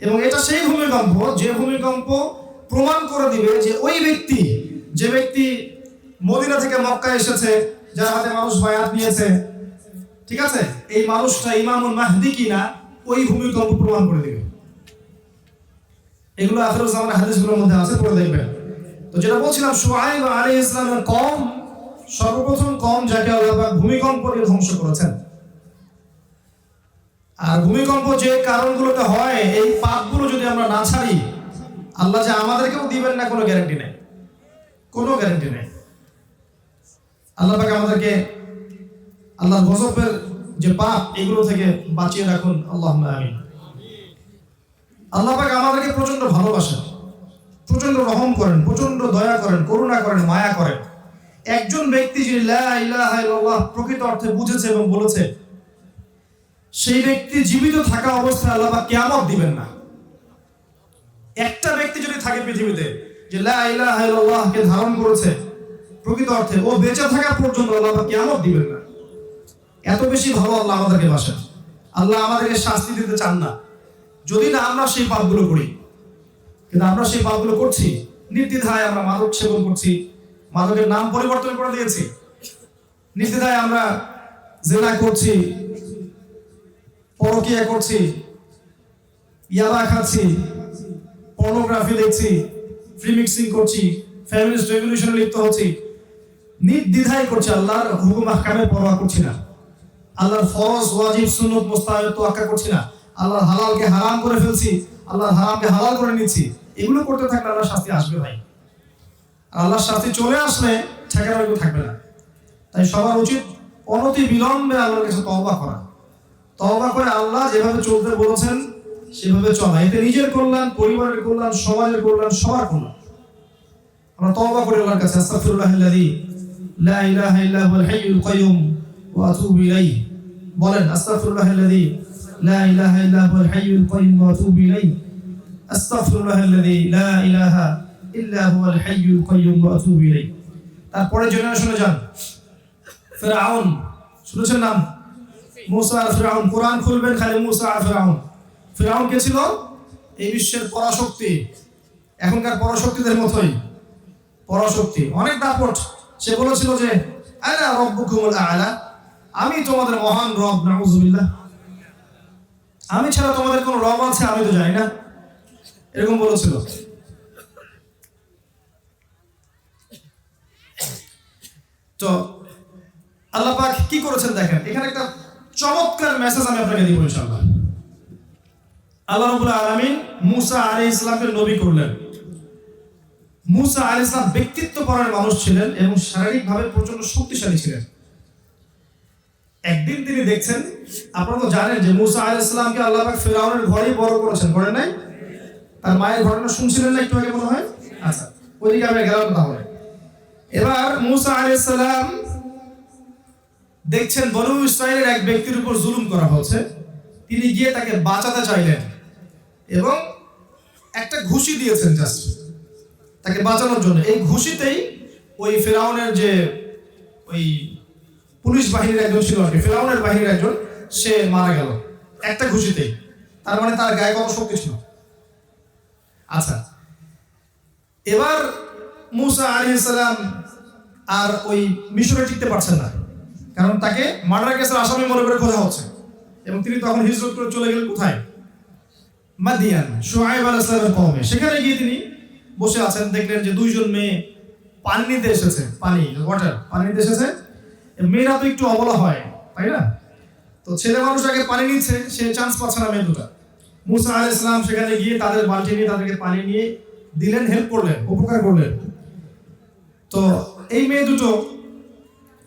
এবং এটা সেই ভূমিকম্প যে ভূমিকম্প প্রমাণ করে দিবে যে ওই ব্যক্তি, যে ব্যক্তি মদিনা থেকে মক্কা এসেছে, যার হাতে মানুষ বায়াত নিয়েছে, ঠিক আছে, এই মানুষটা ইমামুল মাহদি কিনা, ওই ভূমিকম্প প্রমাণ করে দিবে। এগুলো আখিরুল জামানের হাদিসগুলোর মধ্যে আছে, পড়ে দেখবেন। তো যেটা বলছিলাম, শুআয়ব আলাইহিস সালামের কওম, সর্বপ্রথম কওম যাকে আল্লাহ পাক ভূমিকম্প দিয়ে ধ্বংস করেছেন। আর ভূমিকম্প যে কারণগুলোতে হয়, এই পাপগুলো যদি আমরা না ছাড়ি, আল্লাহ যে আমাদেরকেও দিবেন না কোনো গ্যারান্টি নেই, কোনো গ্যারান্টি নেই। আল্লাহ পাক আমাদেরকে আল্লাহর গজবের যে পাপ, এগুলো থেকে বাঁচিয়ে রাখুন, আল্লাহুম্মা আমিন। আল্লাহ পাক আমাদেরকে প্রচন্ড ভালোবাসেন, প্রচন্ড রহম করেন, প্রচন্ড দয়া করেন, করুণা করেন, মায়া করেন। একজন ব্যক্তি যিনি লা ইলাহা ইল্লাল্লাহ প্রকৃত অর্থে বুঝেছে এবং বলেছে, সেই ব্যক্তি জীবিত থাকা অবস্থায় আল্লাহ পাক কিয়ামত দিবেন না। একটা ব্যক্তি যদি থাকে পৃথিবীতে যে লা ইলাহা ইল্লাল্লাহ কে ধারণ করেছে প্রকৃত অর্থে, ও বেঁচে থাকা পর্যন্ত আল্লাহ পাক কিয়ামত দিবেন না। এত বেশি ভালো আল্লাহ আমাদেরকে বাসেন। আল্লাহ আমাদেরকে শাস্তি দিতে চান না যদি না আমরা সেই পাপগুলো করি। কিন্তু আমরা সেই পাপগুলো করছি, নির্দ্বিধায় আমরা মাদক সেবন করছি, মাদকের নাম পরিবর্তন করে দিয়েছি, নির্দ্বিধায় আমরা জিনা করছি, পরকীয়া করছি, ইয়াবা খাচ্ছি, পর্নোগ্রাফি দেখছি, ফ্রি মিক্সিং করছি, ফ্যামিলিস্ট রেভলিউশনে লিপ্ত হচ্ছি, নির্দ্বিধায় করছি, আল্লাহর হুকুম আহকামের পরোয়া করছি না, আল্লাহর ফরজ ওয়াজিব সুন্নত মুস্তাহাব তোয়াক্কা করছি না, আল্লাহর হালালকে হারাম করে ফেলছি, আল্লাহর হারামকে হালাল করে নিচ্ছি। এগুলো করতে থাকলে আল্লাহর শাস্তি আসবে ভাই। আল্লাহর শাস্তি চলে আসলে ঠেকানো থাকবে না। তাই সবার উচিত অনতি বিলম্বে আল্লাহর কাছে তওবা করা, তওবা করে আল্লাহ যেভাবে চলতে বলেছেন সেভাবে চলা। এতে নিজের কল্যাণ, পরিবারের কল্যাণ, সমাজের কল্যাণ, সবার কল্যাণ। আমরা তওবা করি আল্লাহর কাছে, আস্তাগফিরুল্লাহাল্লাযী লা ইলাহা ইল্লা হুয়াল হাইয়ুল কাইয়্যুম ওয়া আতুবু ইলাইহি। বলেন আস্তাগফিরুল্লাহাল্লাযী লা ইলাহা ইল্লা হুয়াল হাইয়ুল কাইয়্যুম ওয়া আতুবু ইলাইহি, আস্তাগফিরুল্লাহাল্লাযী লা ইলাহা ইল্লা হুয়াল হাইয়ুল কাইয়্যুম ওয়া আতুবু ইলাইহি। তারপরে জেনারেশনে যান, ফিরআউন শুনেছেন নাম? মুসা আর ফিরআউন। কোরআন খুলবেন খালি মুসা আর ফিরআউন। ফিরআউন কে ছিল? এই বিশ্বের পরাশক্তি, এখনকার পরাশক্তিদের মতোই পরাশক্তি, অনেক দাপট। সে বলেছিল যে আনা রব্বুকুমুল আ'লা, আমি তোমাদের মহান রব, নাউযুবিল্লাহ, আমি ছাড়া তোমাদের কোন রব আছে আমি তো জানি না, এরকম বলেছিল। তো আল্লাহ পাক কি করেছেন দেখেন, এখানে একটা চমৎকার মেসেজ আমি আপনাকে দিব ইনশাআল্লাহ। আল্লাহ রাব্বুল আলামিন মুসা আলাইহিস সালামকে নবী করলেন। মুসা আলাইহিস সালাম ব্যক্তিত্বপরায়ণ মানুষ ছিলেন এবং শারীরিকভাবে প্রচন্ড শক্তিশালী ছিলেন। একদিন তিনি দেখছেন, আপনারা তো জানেন যে মুসা আলাইহিস সালামকে আল্লাহ পাক ফিরআউনের ঘরেই বড় করেছেন, করেন নাই? তার মায়ের ঘটনা শুনছিলেন না একটু আগে মনে হয়? আচ্ছা, ওইদিকে আমরা গেলাম তাহলে। এবার মুসা আলাইহিস সালাম দেখছেন বনু ইসরাইলের এক ব্যক্তির উপর জুলুম করা হচ্ছে। তিনি গিয়ে তাকে বাঁচাতে চাইলেন এবং একটা ঘুষি দিয়েছেন জাস্ট তাকে বাঁচানোর জন্য। এই ঘুষিতেই ওই ফিরআউনের যে ওই পুলিশ বাহিনীর একজন ছিল আর কি, ফিরআউনের বাহিনীর একজন, সে মারা গেল একটা ঘুষিতেই। তার মানে তার গায়ে কত শক্তি ছিল। আচ্ছা, এবার মুসা আলাইহিস সালাম আর ওই মিশরে টিকতে পারছেন না, কারণ তাকে মার্ডার কেসের আসামি মনে করে খোঁজা হচ্ছে। এবং তিনি তখন হিজরত করে চলে গেলেন কোথায়? মাদিয়ান, শুআয়ব আলাইহিস সালামের কওমে। সেখানে গিয়ে তিনি বসে আছেন, দেখলেন যে দুইজন মেয়ে পানি নিতে এসেছে, পানি নিতে এসেছে। মেয়েরা তো একটু অবলা হয়, তাই না? তো ছেলে মানুষ আগে পানি নিচ্ছে, সে চান্স পাচ্ছে না মেয়ে দুটা। মুসা আলাইহিস সালাম সেখানে গিয়ে তাদের বালতি নিয়ে তাদেরকে পানি নিয়ে দিলেন, হেল্প করলেন, উপকার করলেন। তো এই মেয়ে দুটো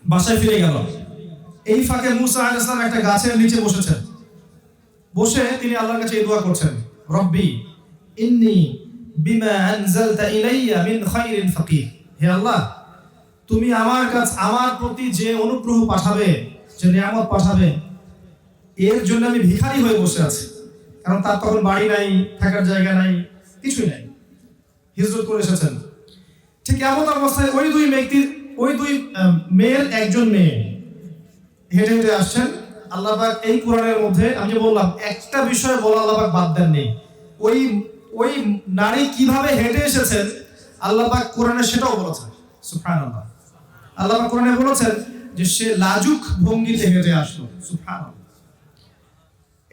বাসায় ফিরে গেল। এই ফাঁকে মুসা আলাইহিস সালাম একটা গাছের নিচে বসেছেন। বসে তিনি আল্লাহর কাছে এই দোয়া করছেন, রব্বি ইন্নী বিমা আনজালতা ইলাইয়া মিন খাইরিন ফাকির। হে আল্লাহ, তুমি আমার প্রতি যে অনুগ্রহ পাঠাবে, যে নিয়ামত পাঠাবে, এর জন্য আমি ভিখারি হয়ে বসে আছি। কারণ তার তখন বাড়ি নাই, থাকার জায়গা নাই, কিছুই নাই, হিজরত করে এসেছেন। ঠিক এমন অবস্থায় ওই দুই মেয়ের একজন মেয়ে হেঁটে হেঁটে আসছেন। আল্লাহ পাক এই কোরআনের মধ্যে, আমি যে বললাম একটা বিষয় বলা আল্লাহ পাক বাদ দেননি, ওই নারী কিভাবে হেঁটে এসেছেন আল্লাহ পাক কোরআনে সেটাও বলেছেন। সুবহানাল্লাহ, আল্লাহ পাক কোরআনে বলেছেন যে সে লাজুক ভঙ্গিতে হেঁটে আসলো। সুবহানাল্লাহ,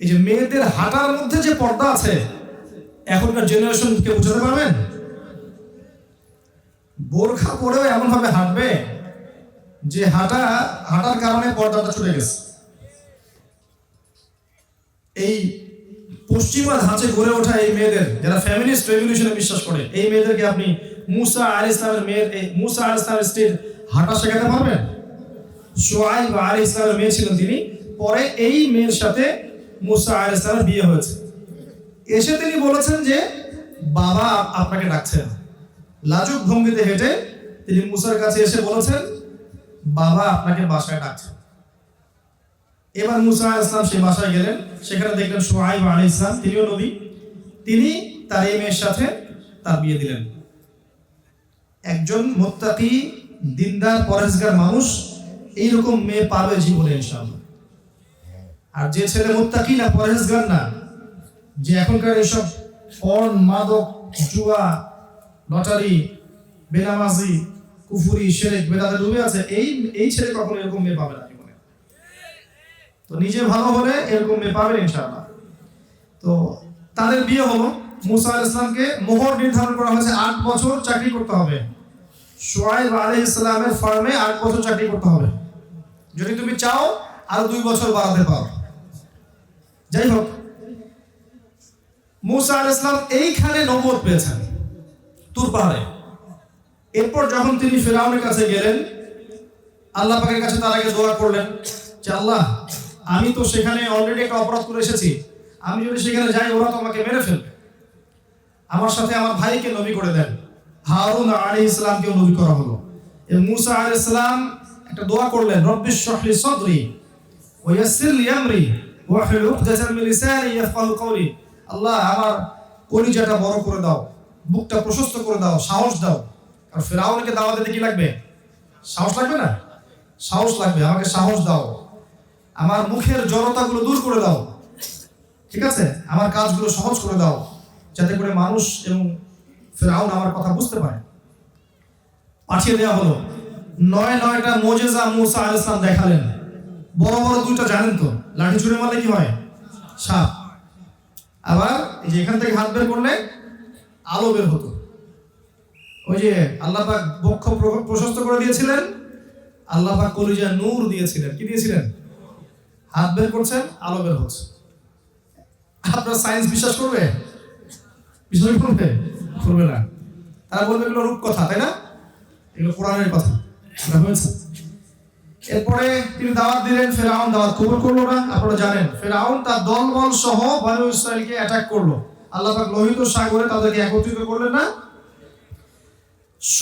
এই যে মেয়েদের হাঁটার মধ্যে যে পর্দা আছে, এখনকার জেনারেশন কে বুঝাতে পারবেন? বোরখা পরেও এমন ভাবে হাঁটবে যে হাঁটার কারণে পর্দাটা ছুটে গেছে। এই পশ্চিমা ধাঁচে গড়ে ওঠা এই মেয়েদের, যারা ফেমিনিস্ট রেভলিউশনে বিশ্বাস করে, এই মেয়েদেরকে আপনি মুসা আলাইহিস সালামের স্ত্রীর হাঁটা শেখাতে পারবেন? শুআয়ব আলাইহিস সালামের মেয়ে ছিলেন তিনি, পরে এই মেয়ের সাথে মুসা আলাইহিস সালামের বিয়ে হয়েছে। এসে তিনি বলেছেন যে বাবা আপনাকে ডাকছেন। লাজুক ভঙ্গিতে হেঁটে তিনি মুসার কাছে এসে বলেছেন বাবা আপনাকে বাসায় ডাকছেন। এবার মুসা আলাইহিস সালাম সেই বাসায় গেলেন, সেখানে দেখলেন শুআয়ব আলাইহিস সালাম, তিনিও নবী, তিনি তার এই মেয়ের সাথে তার বিয়ে দিলেন। একজন মুত্তাকি, দিনদার, পরহেজগার মানুষ এইরকম মেয়ে পাবে জীবনে ইনশাআল্লাহ। আর যে ছেলে মুত্তাকি না, পরহেজগার না, যে এখনকার এইসব পর্ন, মাদক, জুয়া, লটারি, বেনামাজি, কুফরি, শিরক, বেদাতে ডুবে আছে, এই ছেলে কখনো এরকম মেয়ে পাবে না জীবনে। তো নিজে ভালো হলে এরকম মেয়ে পাবেন ইনশাআল্লাহ। তো তাদের বিয়ে হলো। মুসা আলাইহিস সালামকে মোহর নির্ধারণ করা হয়েছে 8 বছর চাকরি করতে হবে। শুআয়ব আলাইহিস সালামের ফার্মে 8 বছর চাকরি করতে হবে। যদি তুমি চাও আরো 2 বছর বাড়াতে পারো। যাই হোক, মুসা আলাইহিস সালাম এইখানে নবুয়ত পেয়েছেন, তুর পাহাড়ে। এরপর যখন তিনি ফিরআউনের কাছে গেলেন, আল্লাহ পাকের কাছে তার আগে দোয়া করলেন যে আল্লাহ, আমি তো সেখানে অলরেডি একটা অপরাধ করে এসেছি, আমি যদি সেখানে যাই ওরা তো আমাকে মেরে ফেলবে। আমার সাথে আমার ভাইকে নবী করে দেন। হারুন আলাইহিস সালামকেও নবী করা হলো। এবং মুসা আলাইহিস সালাম একটা দোয়া করলেন, রব্বিশ শরহ লি সাদরি ওয়া ইয়াসসির লি আমরি ওয়াহলুল উকদাতাম মিন লিসানি ইয়াফকাহু কওলি। আল্লাহ, আমার কলিজাটা বড় করে দাও, বুকটা প্রশস্ত করে দাও, সাহস দাও। আর ফিরআউনকে দাওয়াত দিতে কি লাগবে? সাহস লাগবে না? সাহস লাগবে। আমাকে সাহস দাও, আমার মুখের জড়তাগুলো দূর করে দাও, ঠিক আছে? আমার কাজগুলো সহজ করে দাও, যাতে করে মানুষ এবং ফিরআউন আমার কথা বুঝতে পারে। পাঠিয়ে দেওয়া হলো। 9টা মুজিজা মুসা আলাইহিস সালাম দেখালেন। বড় বড় দুইটা জানেন তো, লাঠি ছুঁড়ে মারলে কি হয়? সাপ। আবার এই যে এখান থেকে হাত বের করলে আলো বের হতো। ওই যে আল্লাহ পাক বক্ষ প্রশস্ত করে দিয়েছিলেন, আল্লাহ পাক কলিজায় নূর দিয়েছিলেন। কি দিয়েছিলেন? হাত বের করছেন, আলো বের হচ্ছে। আপনার সায়েন্স বিশ্বাস করবে? বিশ্বাস করবে? করবে না। তারা বলবে এগুলো রূপকথা, তাই না? এগুলো কোরআনের কথা হয়েছে। এরপরে তিনি দাওয়াত দিলেন, ফেরাউন দাওয়াত কবুল করলো না। আপনারা জানেন ফেরাউন তার দলবল সহ বনী ইসরাইলকে অ্যাটাক করলো। আল্লাহ পাক লোহিত সাগরে তাদেরকে একত্রিত করলেন না?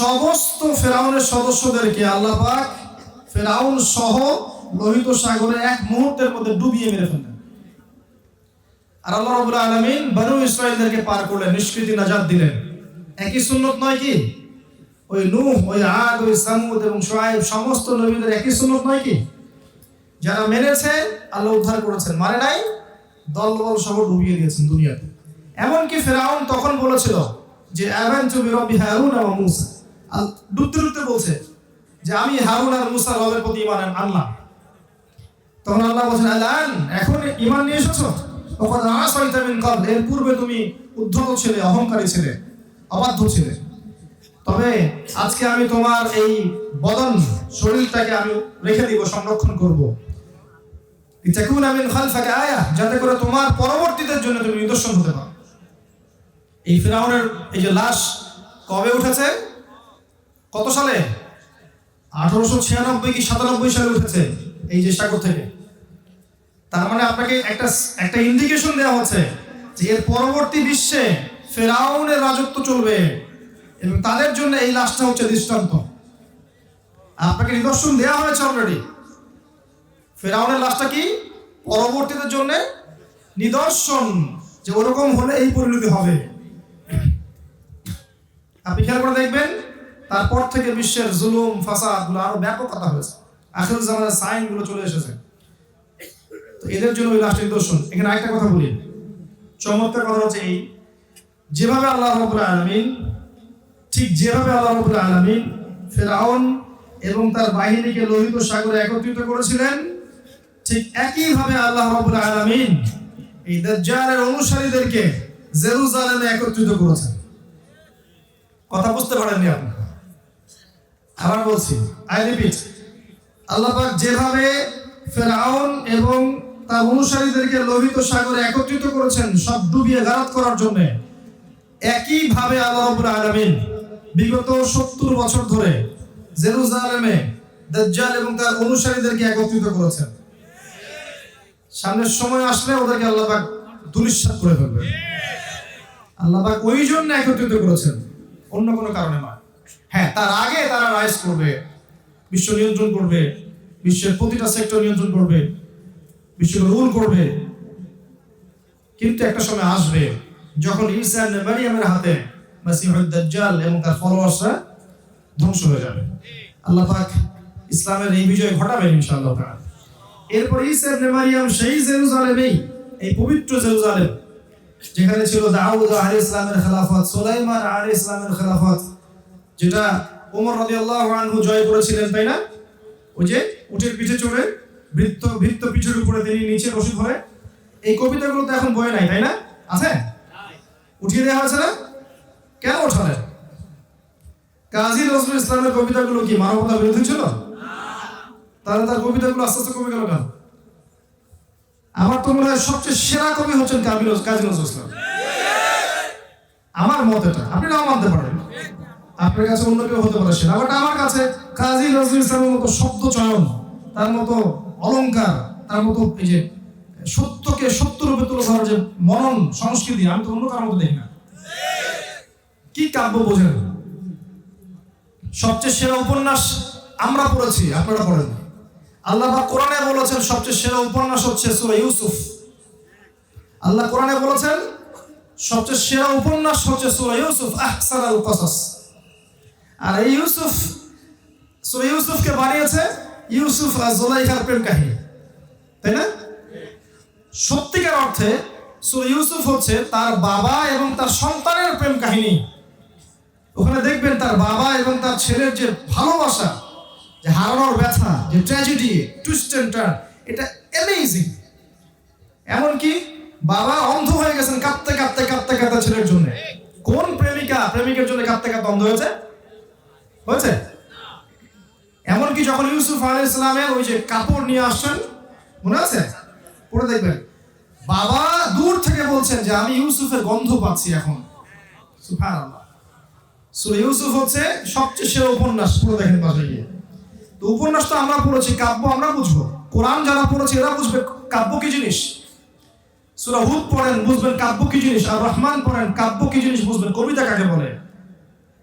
সমস্ত ফেরাউনের সদস্যদেরকে আল্লাহ পাক ফেরাউন সহ লোহিত সাগরে এক মুহূর্তের মধ্যে ডুবিয়ে মেরে ফেললেন। আর আল্লাহ রাব্বুল আলামিন বনী ইসরাইলদেরকে পার করলেন, নিষ্কৃতি নাজাত দিলেন। একই সুন্নত নয় কি? ওই নূহ, ওই আদ, ওই সামুদ এবং শুআয়ব সমস্ত নবীদের একই সুন্নত নয় কি? যারা মেনেছে আল্লাহ উদ্ধার করেছেন, মানে নাই দলবল সহ ডুবিয়ে দিয়েছেন দুনিয়াতে। এমনকি ফেরাউন তখন বলেছিল যে আমানতু বিরব্বি হারুন ওয়া মূসা, ডুবতে ডুবতে বলছে যে আমি হারুন আর মূসার রবের প্রতি ঈমান আনলাম। তখন আল্লাহ বলেন আলান, এখন ঈমান নিয়ে এসেছো? ওয়াকাদ আসাইতা মিন ক্বাবল, এর পূর্বে তুমি উদ্ধত ছিলে, অহংকারী ছিলে, অবাধ্য ছিলে। তবে আজকে আমি তোমার এই বদন শরীরটাকে আমি রেখে দিব, সংরক্ষণ করব। লিতাকুনা মিন খালফাকা আয়া, যাতে করে তোমার পরবর্তীদের জন্য তুমি নিদর্শন হতে পারো। এই ফিরআউনের এই যে লাশ কবে উঠেছে? কত সালে? 1896 কি 97 সালে উঠেছে এই যে সাগর থেকে। তার মানে আপনাকে একটা ইন্ডিকেশন দেওয়া হচ্ছে যে এর পরবর্তী বিশ্বে ফেরাউনের রাজত্ব চলবে এবং তাদের জন্য এই লাশটা হচ্ছে দৃষ্টান্ত। আপনাকে নিদর্শন দেওয়া হয়েছে অলরেডি। ফেরাউনের লাশটা কি পরবর্তীদের জন্য নিদর্শন, যে ওরকম হলে এই পরিণতি হবে। আপনি খেয়াল করে দেখবেন তারপর থেকে বিশ্বের জুলুম ফাসাদ গুলো আরো ব্যাপকতা হয়েছে, আখির জামানের সাইন গুলো চলে এসেছে। তো এদের জন্য ওই লাশটা নিদর্শন। এখানে আরেকটা কথা বলি, চমৎকার কথা হচ্ছে এই, যেভাবে আল্লাহ রাব্বুল আলামিন ফেরাউন এবং তার বাহিনীকে লোহিত সাগরে একত্রিত করেছিলেন, ঠিক একইভাবে আল্লাহ রাব্বুল আলামিন এই দাজ্জালের অনুসারীদেরকে জেরুজালেমে একত্রিত করেছেন। কথা বুঝতে পারেননি আপনি? আবার বলছি, আই রিপিট, আল্লাহ পাক যেভাবে ফেরাউন এবং তার অনুসারীদেরকে লোহিত সাগরে একত্রিত করেছেন সব ডুবিয়ে গারাত করার জন্য, একইভাবে আল্লাহ রাব্বুল আলামিন বিগত 70 বছর ধরে জেরুজালেমে দাজ্জাল এবং তার অনুসারীদেরকে একত্রিত করেছেন। সামনের সময় আসলে ওদেরকে আল্লাহ পাক ধূলিসাৎ করে ফেলবে। আল্লাহ পাক ওই জন্য একত্রিত করেছেন, অন্য কোনো কারণে নয়। হ্যাঁ, তার আগে তারা রাইজ করবে, বিশ্ব নিয়ন্ত্রণ করবে, বিশ্বের প্রতিটা সেক্টর নিয়ন্ত্রণ করবে, বিশ্বকে রুল করবে। কিন্তু একটা সময় আসবে যখন ঈসা ইবনে মারইয়ামের হাতে মাসীহুদ দাজ্জাল এবং তার ফলোয়ার্সরা ধ্বংস হয়ে যাবে। আল্লাহ পাক ইসলামের এই বিজয় ঘটাবেন ইনশাআল্লাহ তাআলা। এরপর ঈসা ইবনে মারইয়াম সেই জেরুজালেমেই, এই পবিত্র জেরুজালেম যেখানে ছিল দাউদ আলাইহিস সালামের খেলাফত, সুলাইমান আলাইহিস সালামের খেলাফত, যেটা ওমর রাদিয়াল্লাহু আনহু জয় করেছিলেন, তাই না? ওই যে উটের পিঠে চড়ে বৃত্ত পিঠের উপরে তিনি নিচে রশি ধরে, এই কবিতাগুলো তো এখন বই নাই, তাই না? আছে? উঠিয়ে দেওয়া হয়েছে না? কেন ওঠালেন? কাজী নজরুল ইসলামের কবিতাগুলো কি মানবতা বিরোধী ছিল? তাহলে তার কবিতাগুলো আস্তে আস্তে কমে গেল কেন? আমার তো মনে হয় সবচেয়ে সেরা কবি হচ্ছেন কাজী নজরুল ইসলাম। আমার মত এটা, আপনি নাও মানতে পারেন, আপনার কাছে অন্য কেউ হতে পারে সেরা, বাট আমার কাছে কাজী নজরুল ইসলামের মতো শব্দ চয়ন, তার মতো অলংকার, তার মতো এই যে সত্যকে সত্য রূপে তুলে ধরার যে মনন সংস্কৃতি, আমি তো অন্য কারোর মতো দেখি না। কি কাব্য বোঝেন? সবচেয়ে সেরা উপন্যাস আমরা পড়েছি, আপনারা পড়েন। আল্লাহ পাক কোরআনে বলেছেন সবচেয়ে সেরা উপন্যাস হচ্ছে সূরা ইউসুফ। আল্লাহ কোরআনে বলেছেন সবচেয়ে সেরা উপন্যাস হচ্ছে সূরা ইউসুফ, আহসানুল কসাস। আর এই সূরা ইউসুফকে বানিয়েছে ইউসুফ আর জুলাইখার প্রেম কাহিনী, তাই না? সত্যিকার অর্থে সূরা ইউসুফ হচ্ছে তার বাবা এবং তার সন্তানের প্রেম কাহিনী। ওখানে দেখবেন তার বাবা এবং তার ছেলের যে ভালোবাসা, যে হারানোর ব্যথা, যে ট্র্যাজেডি, টুইস্ট এন্ড টার্ন, এটা অ্যামেজিং। এমনকি বাবা অন্ধ হয়ে গেছেন কাঁদতে কাঁদতে কাঁদতে কাঁদতে ছেলের জন্য। কোন প্রেমিকের জন্য কাঁদতে কাঁদতে অন্ধ হয়েছে? এমনকি যখন ইউসুফ আলাইহিস সালামের ওই যে কাপড় নিয়ে আসছেন, মনে আছে? পড়ে দেখবেন বাবা দূর থেকে বলছেন যে আমি ইউসুফের গন্ধ পাচ্ছি এখন। সুবহানাল্লাহ। সূরা ইউসুফ হচ্ছে সবচেয়ে সেরা উপন্যাস, পড়ে দেখেন পাশে গিয়ে। তো উপন্যাস তো আমরা পড়েছি, কাব্য আমরা বুঝবো। কোরআন যারা পড়েছে এরা বুঝবে কাব্য কি জিনিস। সূরা হুদ পড়েন বুঝবেন কাব্য কি জিনিস, আর রহমান পড়েন কাব্য কি জিনিস বুঝবেন, কবিতা কাকে বলে।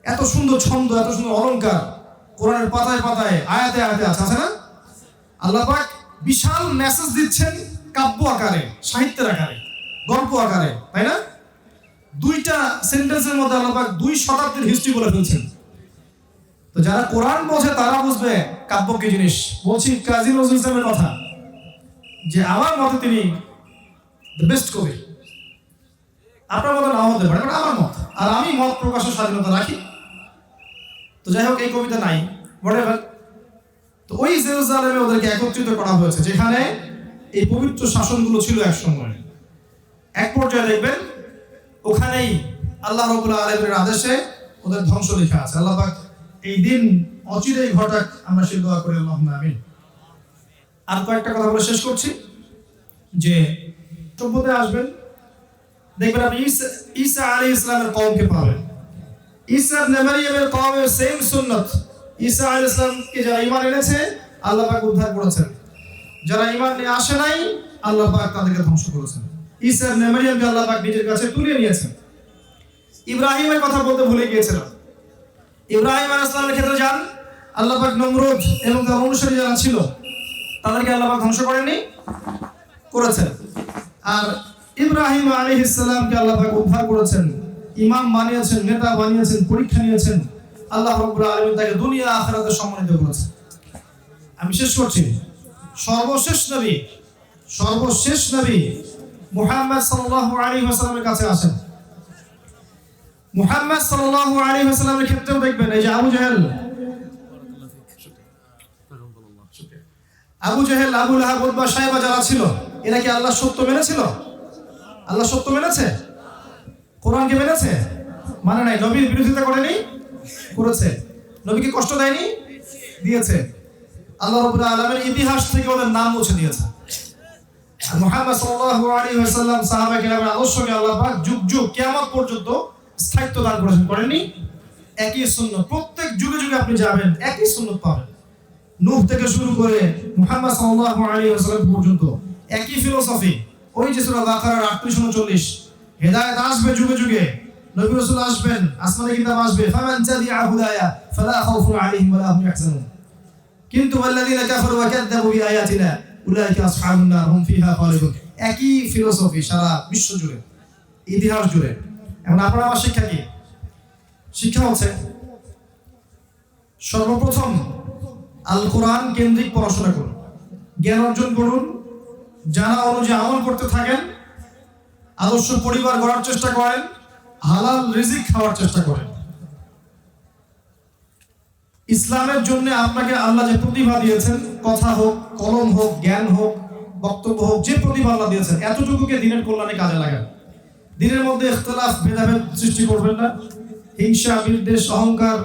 এত সুন্দর ছন্দ, এত সুন্দর অলংকার কোরআনের পাতায় পাতায় আয়াতে আয়াতে আছে না? আল্লাহ পাক বিশাল মেসেজ দিচ্ছেন কাব্য আকারে, সাহিত্যের আকারে, গল্প আকারে, তাই না? 2টা সেন্টেন্সের মধ্যে আল্লাহ পাক 2 শতাব্দীর হিস্ট্রি বলে ফেলছেন। তো যারা কোরআন বোঝে তারা বুঝবে কাব্য কি জিনিস। বলছি কাজী নজরুল ইসলামের কথা, যে আমার মতে তিনি দ্য বেস্ট কবি। আপনার মতো নাও হতে পারে, আমার মত, আর আমি মত প্রকাশের স্বাধীনতা রাখি। তো যাই হোক, এই কবিতা নাই, হোয়াটএভার। তো ওই জেরুজালেমে ওদেরকে একত্রিত করা হয়েছে, যেখানে এই পবিত্র শাসনগুলো ছিল এক সময়। এক পর্যায়ে দেখবেন ওখানেই আল্লাহ রাব্বুল আলামিনের আদেশে ওদের ধ্বংস লেখা আছে। আল্লাহ পাক এই দিন অচিরেই ঘটাক, আমরা সেই দোয়া করি, আল্লাহুম্মা আমিন। আর কয়েকটা কথা বলে শেষ করছি, যে সভ্যতায় আসবেন, দেখবেন আপনি ঈসা আলাইহিস সালামের কওমকে পাবেন। ঈসা ইবনে মারইয়ামের কওমের সেম সুন্নাত। ঈসা আলাইহিস সালামকে যারা ঈমান এনেছে আল্লাহ পাক উদ্ধার করেছেন, যারা ঈমান নিয়ে আসে নাই আল্লাহ পাক তাদেরকে ধ্বংস করেছেন। ঈসা ইবনে মারইয়ামকে আল্লাহ পাক নিজের কাছে তুলে নিয়েছেন। ইব্রাহিমের কথা বলতে ভুলে গিয়েছিলাম। ইব্রাহিম আলাইহিস সালামের ক্ষেত্রে যান, আল্লাহ পাক নমরুদ এবং তার অনুসারী যারা ছিল তাদেরকে আল্লাহ পাক ধ্বংস করেছেন। আর ইব্রাহিম আলাইহিস সালামকে আল্লাহ পাক উদ্ধার করেছেন, ইমাম বানিয়েছেন, নেতা বানিয়েছেন, পরীক্ষা নিয়েছেন। আল্লাহ রাব্বুল আলামিন তাকে দুনিয়া আখিরাতে সম্মানিত করেছেন। আমি শেষ করছি, সর্বশেষ নবী মুহাম্মদ সাল্লাল্লাহু আলাইহি ওয়াসাল্লামের কাছে আসেন। মুহাম্মদ সাল্লাল্লাহু আলাইহি ওয়াসাল্লামের ক্ষেত্রেও দেখবেন এই যে আবু জাহেল, আবু লাহাব, উতবা, সাইবা যারা ছিল, এরা কি আল্লাহ সত্য মেনেছিল? আল্লাহ সত্য মেনেছে? কোরআনকে মেনেছে? মানে নাই। নবীর বিরোধিতা করেনি? করেছে। নবীকে কষ্ট দেয়নি? দিয়েছে। আল্লাহ রাব্বুল আলামিন ইতিহাস থেকে ওদের নাম মুছে দিয়েছে। আর মুহাম্মদ সাল্লাল্লাহু আলাইহি ওয়াসাল্লাম সাহাবা কিরামের আদর্শকে আল্লাহ পাক যুগ যুগ কিয়ামত পর্যন্ত স্থায়িত্ব দান করেছেন, করেননি? একই সুন্নাত, প্রত্যেক যুগে যুগে আপনি যাবেন একই সুন্নাত পাবেন। নূহ থেকে শুরু করে মুহাম্মদ সাল্লাল্লাহু আলাইহি ওয়াসাল্লাম পর্যন্ত একই ফিলোসফি। ওই যে সূরা বাকারার 38-39, হেদায়েত আসবে যুগে যুগে, নবী রাসূল আসবেন, আসমানি কিতাব আসবে। ফামান তাবিআ হুদায়া ফালা খাউফুন আলাইহিম ওয়ালা হুম ইয়াহজানুন। কিন্তু ওয়াল্লাযীনা কাফারু ওয়া কাযযাবু বিআয়াতিনা উলাইকা আসহাবুন নার হুম ফিহা খালিদুন। একই ফিলোসফি সারা বিশ্ব জুড়ে, ইতিহাস জুড়ে। এখন আপনারা আমার শিক্ষা কি? শিক্ষা হচ্ছে সর্বপ্রথম আল কোরআন কেন্দ্রিক পড়াশোনা করুন, জ্ঞান অর্জন করুন, জানা অনুযায়ী আমল করতে থাকেন, আদর্শ পরিবার গড়ার চেষ্টা করেন, হালাল রিজিক খাওয়ার চেষ্টা করেন। ইসলামের জন্য আপনাকে আল্লাহ যে প্রতিভা দিয়েছেন, কথা হোক, কলম হোক, জ্ঞান হোক, বক্তব্য হোক, যে প্রতিভা আল্লাহ দিয়েছেন, এতটুকুকে দিনের কল্যাণে কাজে লাগান। দিনের মধ্যে ইখতিলাফ, ভেদাভেদ সৃষ্টি করবেন না। হিংসা, বিদ্বেষ, অহংকার,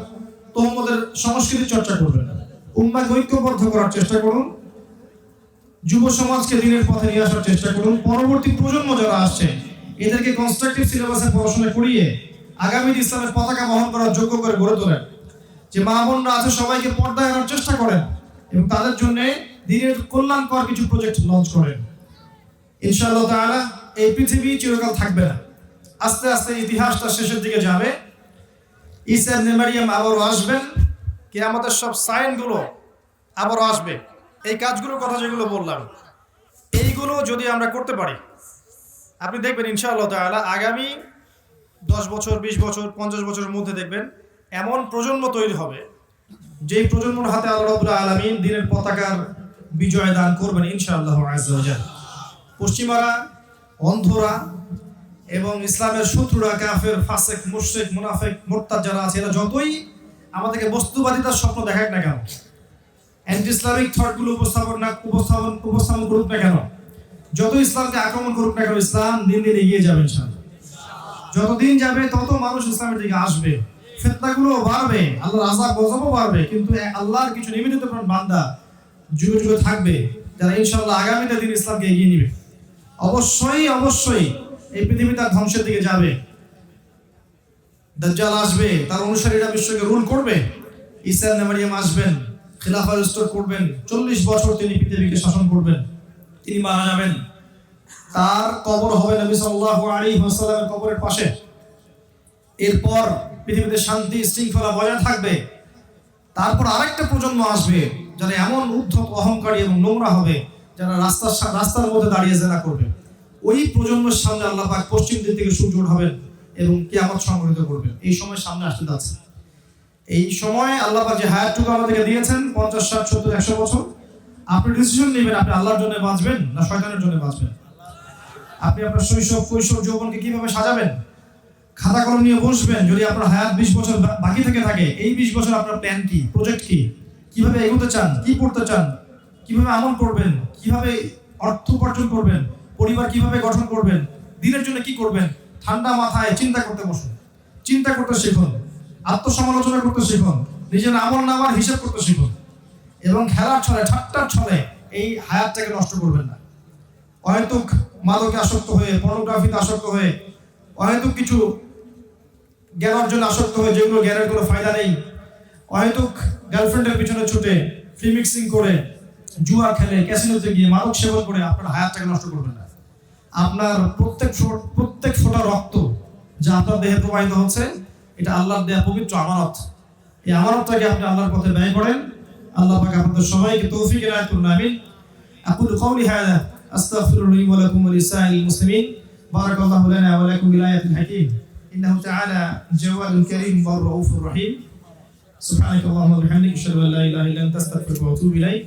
তোহমতের সংস্কৃতির চর্চা করবেন না। উম্মাহকে ঐক্যবদ্ধ করার চেষ্টা করুন। যুব সমাজকে দিনের পথে নিয়ে আসার চেষ্টা করুন। পরবর্তী প্রজন্ম যারা আসছে এদেরকে কনস্ট্রাকটিভ সিলেবাসে পড়াশোনা করিয়ে আগামী ইসলামের পতাকা বহন করার যোগ্য করে গড়ে তোলেন। যে মা বোনরা আছে সবাইকে পর্দায় আনার চেষ্টা করেন এবং তাদের জন্য দিনের কল্যাণকর কিছু প্রজেক্ট লঞ্চ করেন। ইনশাআল্লাহ তাআলা এই পৃথিবী চিরকাল থাকবে না, আস্তে আস্তে ইতিহাসটা শেষের দিকে যাবে। ঈসা ইবনে মারইয়াম আবারও আসবেন, কিয়ামতের সব সাইনগুলো আবারও আসবে। এই কাজগুলোর কথা যেগুলো বললাম, এইগুলো যদি আমরা করতে পারি, আপনি দেখবেন ইনশাআল্লাহ তাআলা আগামী 10 বছর, 20 বছর, 50 বছরের মধ্যে দেখবেন এমন প্রজন্ম তৈরি হবে যেই প্রজন্মের হাতে আল্লাহ রাব্বুল আলামিন দিনের পতাকার বিজয় দান করবেন ইনশাআল্লাহ আযজা ওয়া জাল। পশ্চিমারা, অন্ধরা এবং ইসলামের শত্রুরা কাফের, ফাসেক, মুশরিক, মুনাফিক, মুরতাদ যারা আছে এরা যতই আমাদেরকে বস্তুবাদিতার স্বপ্ন দেখাক না কেন, অ্যান্টি ইসলামিক থটগুলো উপস্থাপন করুক না কেন, যত ইসলামকে আক্রমণ করুক না কেন, ইসলাম দিন দিন এগিয়ে যাবে ইনশাআল্লাহ। যতদিন যাবে তত মানুষ ইসলামের দিকে আসবে, ফিতনাগুলো বাড়বে, আল্লাহর আযাব গজবও বাড়বে, কিন্তু আল্লাহর কিছু নিবেদিত প্রাণ বান্দা যুগে যুগে থাকবে যারা ইনশাআল্লাহ আগামীতে দিন ইসলামকে এগিয়ে নিবে। অবশ্যই অবশ্যই এই পৃথিবী তার ধ্বংসের দিকে যাবে। দাজ্জাল আসবে, তার অনুসারীরা বিশ্বকে রুল করবে। ঈসা ইবনে মারইয়াম আসবেন, খিলাফা রিস্টোর করবেন, 40 বছর তিনি পৃথিবীকে শাসন করবেন, তিনি মারা যাবেন। তার কবর হবে নবী সাল্লাল্লাহু আলাইহি ওয়াসাল্লামের কবরের পাশে। এরপর পৃথিবীতে শান্তি শৃঙ্খলা বজায় থাকবে। তারপর আরেকটা প্রজন্ম আসবে যারা এমন উদ্ধত, অহংকারী এবং নোংরা হবে, যারা রাস্তার মধ্যে দাঁড়িয়ে জেনা করবে। ওই প্রজন্মের সামনে আল্লাহ পাক পশ্চিম দিক থেকে সূর্য উঠাবেন এবং কিয়ামত সংঘটিত করবেন। এই সময় সামনে আসতে যাচ্ছে। এই সময় আল্লাহ পাক যে হায়াতটুকু আমাদেরকে দিয়েছেন 50, 60, 70, 100 বছর, আপনি ডিসিশন নেবেন আপনি আল্লাহর জন্য বাঁচবেন না শয়তানের জন্য বাঁচবেন। আপনি আপনার শৈশব, কৈশোর, যৌবনকে কিভাবে সাজাবেন, খাতা কলম নিয়ে বসবেন। যদি আপনার হায়াত 20 বছর বাকি থেকে থাকে, এই 20 বছর আপনার প্ল্যান কি, প্রজেক্ট কি, কিভাবে এগোতে চান, কি করতে চান, কিভাবে আমল করবেন, কিভাবে অর্থ উপার্জন করবেন, পরিবার কিভাবে গঠন করবেন, দিনের জন্য কি করবেন, ঠান্ডা মাথায় চিন্তা করতে বসুন। চিন্তা করতে শিখুন, আত্মসমালোচনা করতে শিখুন, নিজের আমল নামার হিসাব করতে শিখুন, এবং খেলার ছলে, ঠাট্টার ছলে এই হায়াতটাকে নষ্ট করবেন না। অহেতুক মাদকে আসক্ত হয়ে, পর্নোগ্রাফিতে আসক্ত হয়ে, অহেতুক কিছু জ্ঞান অর্জনে আসক্ত হয়ে যেগুলো জ্ঞানের কোনো ফায়দা নেই, অহেতুক গার্লফ্রেন্ডের পিছনে ছুটে, ফ্রি মিক্সিং করে, জুয়া খেলে, ক্যাসিনোতে গিয়ে মাদক সেবন করে আপনার হায়াতটাকে নষ্ট করবেন না। আপনার প্রত্যেক ফোঁটা রক্ত যা আপনার দেহে প্রবাহিত হচ্ছে, এটা আল্লাহর দেয়া পবিত্র আমানত। এই আমানতটাকে আপনি আল্লাহর পথে ব্যয় করেন। আল্লাহ পাক আপনাদের সবাইকে তৌফিক এনায়েত করুন, আমিন। আকুলু কওলি হাযা আস্তাগফিরুল্লাহ ওয়া লাকুম ওয়া লিসাইরিল মুসলিমিন। বারাকাল্লাহু লানা ওয়া লাকুম বিল আয়াতিল হাকীম। ইন্নাহু তাআলা জাওয়াদুল কারীম ওয়া রাউফুর রহিম। সুবহানাকাল্লাহুম্মা ওয়া বিহামদিকা আশহাদু আন লা ইলাহা ইল্লা আনতা আস্তাগফিরুকা ওয়া আতুবু ইলাইক।